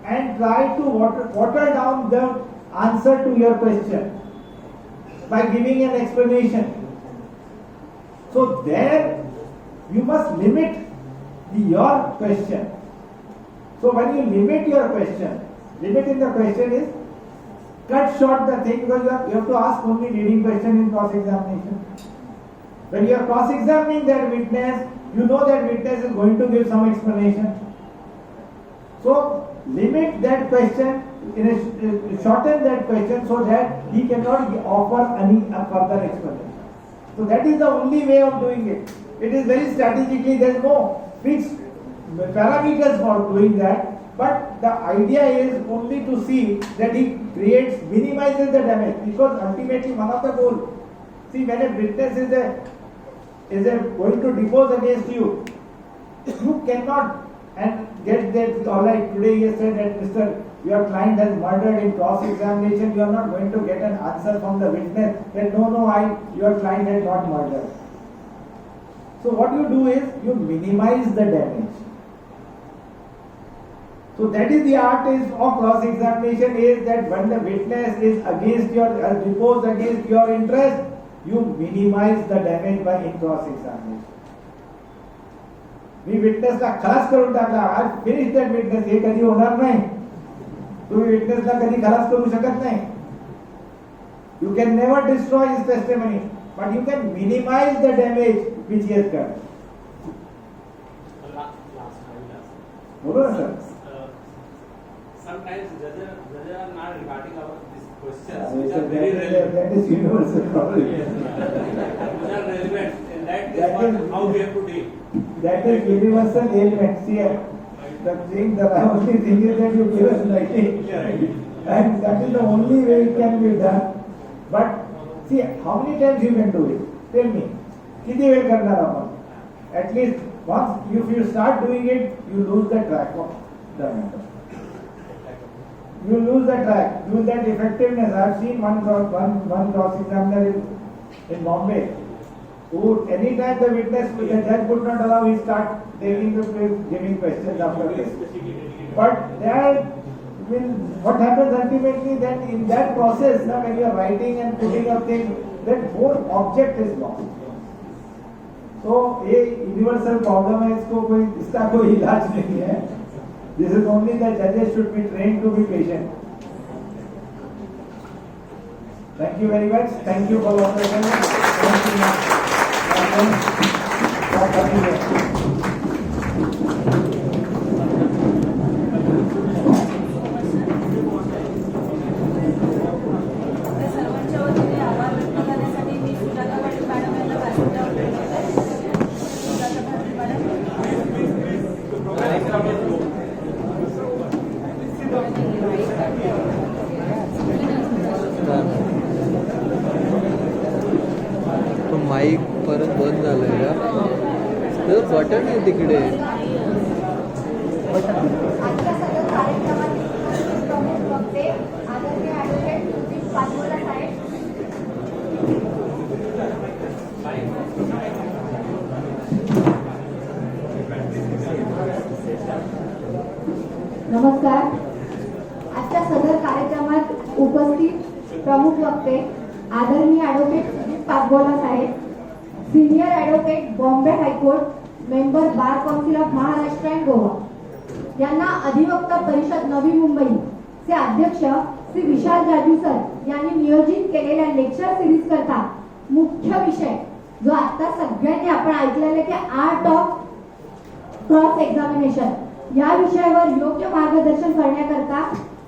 and try to water down the answer to your question by giving an explanation. So, there you must limit your question. So, when you limit your question, limit in the question is cut short the thing because you have to ask only leading question in cross-examination. When you are cross-examining that witness, you know that witness is going to give some explanation. So limit that question, shorten that question so that he cannot offer any further explanation. So that is the only way of doing it. It is very strategically, there is no fixed parameters for doing that. But the idea is only to see that he minimizes the damage, because ultimately one of the goals. See, when a witness is going to depose against you, you cannot and get that. All right, today he said that Mr. Your client has murdered in cross-examination. You are not going to get an answer from the witness that no, your client has not murdered. So what you do is you minimize the damage. So that is the art of cross-examination, is that when the witness is against your, deposed against your interest, you minimize the damage by in cross-examination. मी विटनेसला खलास करून टाकला, आज finish that witness, हे कधी होणार नाही. तुम्ही विटनेसला कधी खलास करू शकत नाही. You can never destroy his testimony, but you can minimize the damage which he has done. बोलो ना sir. Sometimes judges are not regarding our these questions which are very relevant. That is universal problem. Which are relevant. In that case, how we have to deal. That is universal ailment. See, the thing that I only think is that you give us writing, and that is the only way it can be done. But see, how many times you can do it? Tell me. किती वेळ करणार आपण? At least once, if you start doing it, you lose the track of the matter. You lose the track, lose that effectiveness. I have seen one cross-examiner in Bombay, who anytime the witness, the judge would not allow, he start taking the place, giving questions after this. But there what happens ultimately that in that process, now when you are writing and putting a thing, that whole object is lost. तो ये universal problem है, इसका कोई इलाज नहीं है. This is only that judges should be trained to be patient. Thank you very much. Thank you for your attention. Thank you for coming here. आपल्या सर्वांच्या वतीने आभार व्यक्त करण्यासाठी मी सुजाता पाटील मॅडम यांना व्यासपीठावर बोलवत आहे. सुजाता पाटील मॅडम. माईक परत बंद झालंय का? तर बटन आहे तिकडे. आजच्या सदर कार्यक्रमात प्रमुख वक्ते आदरणीय ॲडव्होकेट सुदीप पाचोला साहेब, नमस्कार. आजच्या सदर कार्यक्रमात उपस्थित प्रमुख वक्ते आदरणीय advocate Sudeep Pachola saheb, senior advocate Bombay high court, member bar council of Maharashtra and Goa, यांना अधिवक्ता परिषद नवी मुंबई चे अध्यक्ष श्री विशाल जाजू सर यांनी नियोजित केलेल्या लेक्चर सिरीज करता मुख्य विषय जो आता सगळ्यांनी आपण ऐकलेला की आर्ट ऑफ क्रॉस एक्झामिनेशन या विषयावर योग्य मार्गदर्शन करण्याकरता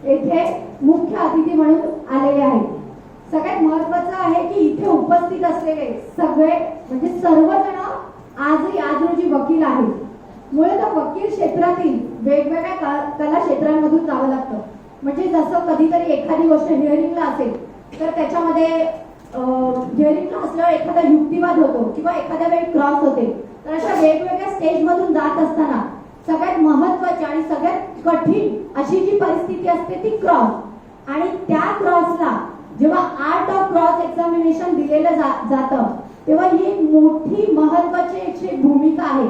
येथे मुख्य अतिथी म्हणून आलेले आहेत. सगळ्यात महत्त्वाचं आहे की इथे उपस्थित असलेले सगळे म्हणजे सर्वजण आज रोजी वकील आहेत. मुळात वकील क्षेत्रातील वेगवेगळ्या कला क्षेत्रांमधून जावं लागतं. म्हणजे जसं कधीतरी एखादी गोष्ट हिअरिंगला असेल तर त्याच्यामध्ये हिअरिंगला असल्यावर एखादा युक्तिवाद होतो किंवा एखाद्या वेळी क्रॉस होते. तर अशा वेगवेगळ्या स्टेजमधून जात असताना सगळ्यात महत्त्वाची आणि सगळ्यात कठीण अशी जी परिस्थिती असते ती क्रॉस. आणि त्या क्रॉसला जेव्हा आर्ट ऑफ क्रॉस एक्झामिनेशन दिलेलं जातं तेव्हा ही एक मोठी महत्त्वाची एक भूमिका आहे.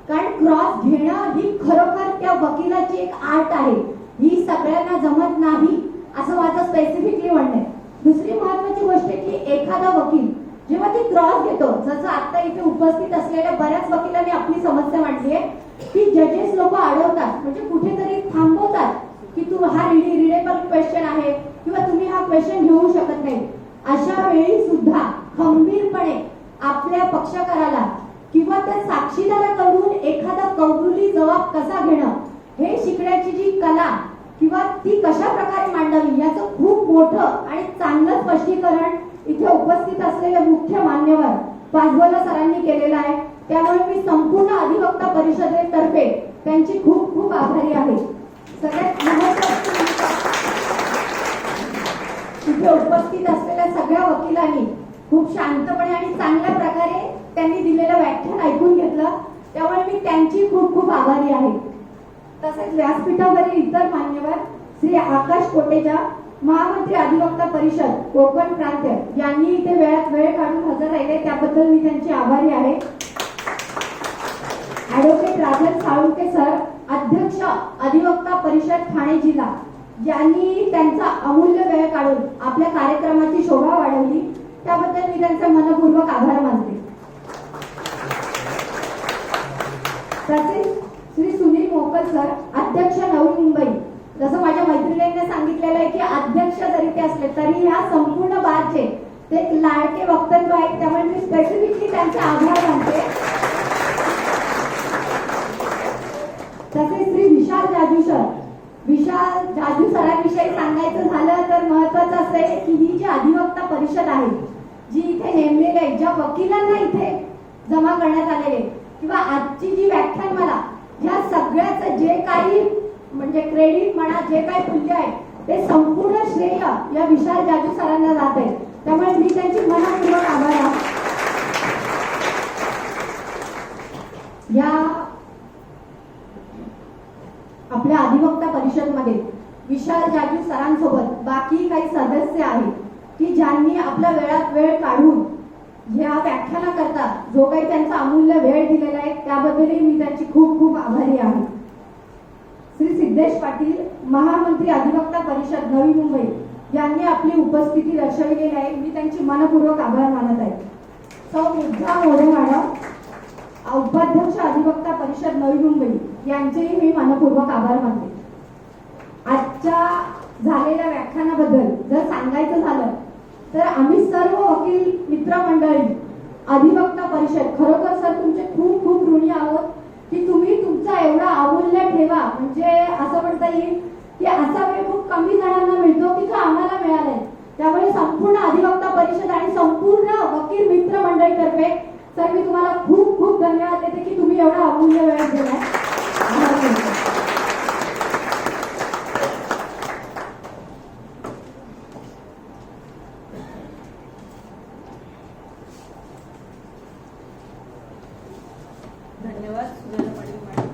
कारण क्रॉस घेणं ही खरोखर त्या वकिलाची एक आर्ट आहे. ही सगळ्यांना जमत नाही असं माझं स्पेसिफिकली म्हणणं आहे. दुसरी महत्त्वाची गोष्ट की एखादा वकील जेव्हा ती क्रॉस घेतो, जसं आता इथे उपस्थित असलेल्या बऱ्याच वकिलांनी आपली समस्या मांडली आहे की जजेस लोक अडवतात, म्हणजे कुठेतरी थांबवतात की तू हा रिडेबल क्वेश्चन आहे किंवा तुम्ही हा क्वेश्चन घेऊ शकत नाही. अशा वेळी सुद्धा खंबीरपणे आपल्या पक्षकाराला किंवा त्या साक्षीदाराकडून एखादा कौतुकी जबाब कसा घेणं हे शिकण्याची जी कला किंवा ती कशा प्रकारे मांडावी याचं खूप मोठं आणि चांगलं स्पष्टीकरण इथे उपस्थित असलेले मुख्य मान्यवर पाचबोला सरांनी केलेलं आहे. त्यामुळे मी संपूर्ण अधिवक्ता परिषदेतर्फे त्यांची खूप खूप आभारी आहे. सगळ्यात महत्त्वाचं इथे उपस्थित असलेल्या सगळ्या वकिलांनी खूप शांतपणे आणि चांगल्या प्रकारे त्यांनी दिलेलं व्याख्यान ऐकून घेतलं. त्यामुळे मी त्यांची खूप खूप आभारी आहे. तसेच व्यासपीठावरील इतर मान्यवर श्री आकाश कोटेचा, महामंत्री अधिवक्ता परिषद कोकण प्रांत यांनी इथे वेळात वेळ काढून हजर राहिले त्याबद्दल मी त्यांची आभारी आहे. ॲडव्होकेट राजन साळुंके सर, अध्यक्ष अधिवक्ता परिषद ठाणे जिल्हा, यांनी त्यांचा अमूल्य वेळ काढून आपल्या कार्यक्रमाची शोभा वाढवली त्याबद्दल मी त्यांचा मनपूर्वक आभार मानते. तसेच श्री सुनील मोकर सर, अध्यक्ष नवी मुंबई, जसं माझ्या मैत्रिणींनी सांगितलेलं आहे की अध्यक्ष जरी ते असले तरी ह्या संपूर्ण बारचे ते एक लाडके वक्तव्य आहेत. त्यामुळे मी स्पेसिफिकली त्यांचे आभार मानते. तसेच श्री विशाल जाजू सर, विशाल जाजू सरांविषयी सांगायचं झालं तर महत्वाचं असं आहे की ही जी अधिवक्ता परिषद आहे जी इथे नेमलेली आहे, ज्या वकिलांना इथे जमा करण्यात आलेले किंवा आजची जी व्याख्यानमाला या सगळ्याचं जे काही म्हणजे क्रेडिट म्हणा जे काही मूल्य आहे ते संपूर्ण श्रेय या विशाल जाजू सरांना जात आहे. त्यामुळे मी त्यांची मनपूर्वक आभार आहे. या आपल्या अधिवक्ता परिषदमध्ये विशाल जाजू सरांसोबत बाकी काही सदस्य आहेत की ज्यांनी आपल्या वेळात वेळ काढून या व्याख्यानाकरता जो काही त्यांचा अमूल्य वेळ दिलेला आहे त्याबद्दलही मी त्यांची खूप खूप आभारी आहे. श्री सिद्ध निलेश पाटील, महामंत्री अधिवक्ता परिषद नवी मुंबई यांनी आपली उपस्थिती दर्शविलेली आहे. मी त्यांची मनपूर्वक आभार मानत आहे. सौ मुग्धा मोरे मॅडम, उपाध्यक्ष अधिवक्ता परिषद नवी मुंबई यांचेही मी मनपूर्वक आभार मानते. आजच्या झालेल्या व्याख्यानाबद्दल जर सांगायचं झालं तर आम्ही सर्व वकील मित्रमंडळी अधिवक्ता परिषद खरोखर सर तुमचे खूप खूप ऋणी आहोत की तुम्ही तुमचा एवढा अमूल्य ठेवा, म्हणजे असं म्हणता येईल की असा वेळ खूप कमी जणांना मिळतो की जो आम्हाला मिळालाय. त्यामुळे संपूर्ण अधिवक्ता परिषद आणि संपूर्ण वकील मित्र मंडळीतर्फे सर मी तुम्हाला खूप खूप धन्यवाद देते की तुम्ही एवढा अमूल्य वेळ दिलाय. धन्यवाद सुरेंद्र पाटील मॅडम.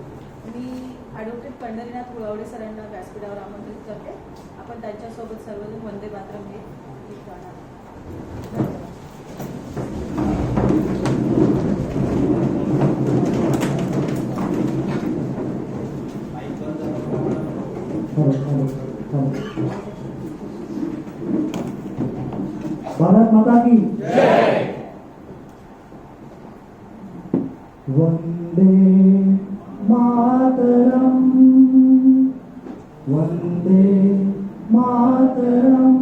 मी ॲडव्होकेट पंढरीनाथ पुळावडे सरांना व्यासपीठावर आमंत्रित करते. आपण त्यांच्यासोबत सर्वजण वंदे मातरम हे गीत गाणार. भारत माता की जय. वंदे मातरम, वंदे मातरम,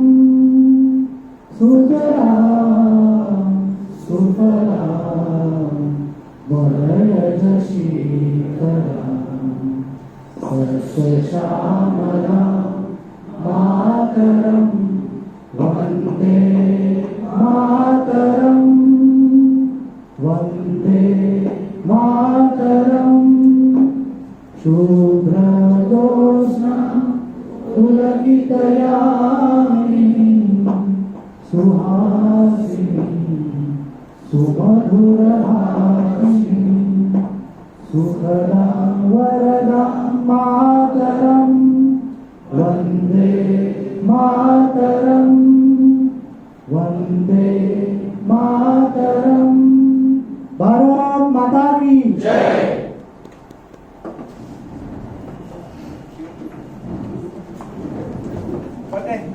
सुजलाम सुफलाम वरद शीतलाम सस्यश्यामलाम मातरम, वंदे मातरम, वंदे मातरम, शुभ्रजोत्स्ना पुलकितयामिनी सुहासिनी सुमधुरभाषिणी सुखदां वरदां मातरं, वन्दे मातरं, वन्दे मातरं. भारत माता की जय. But then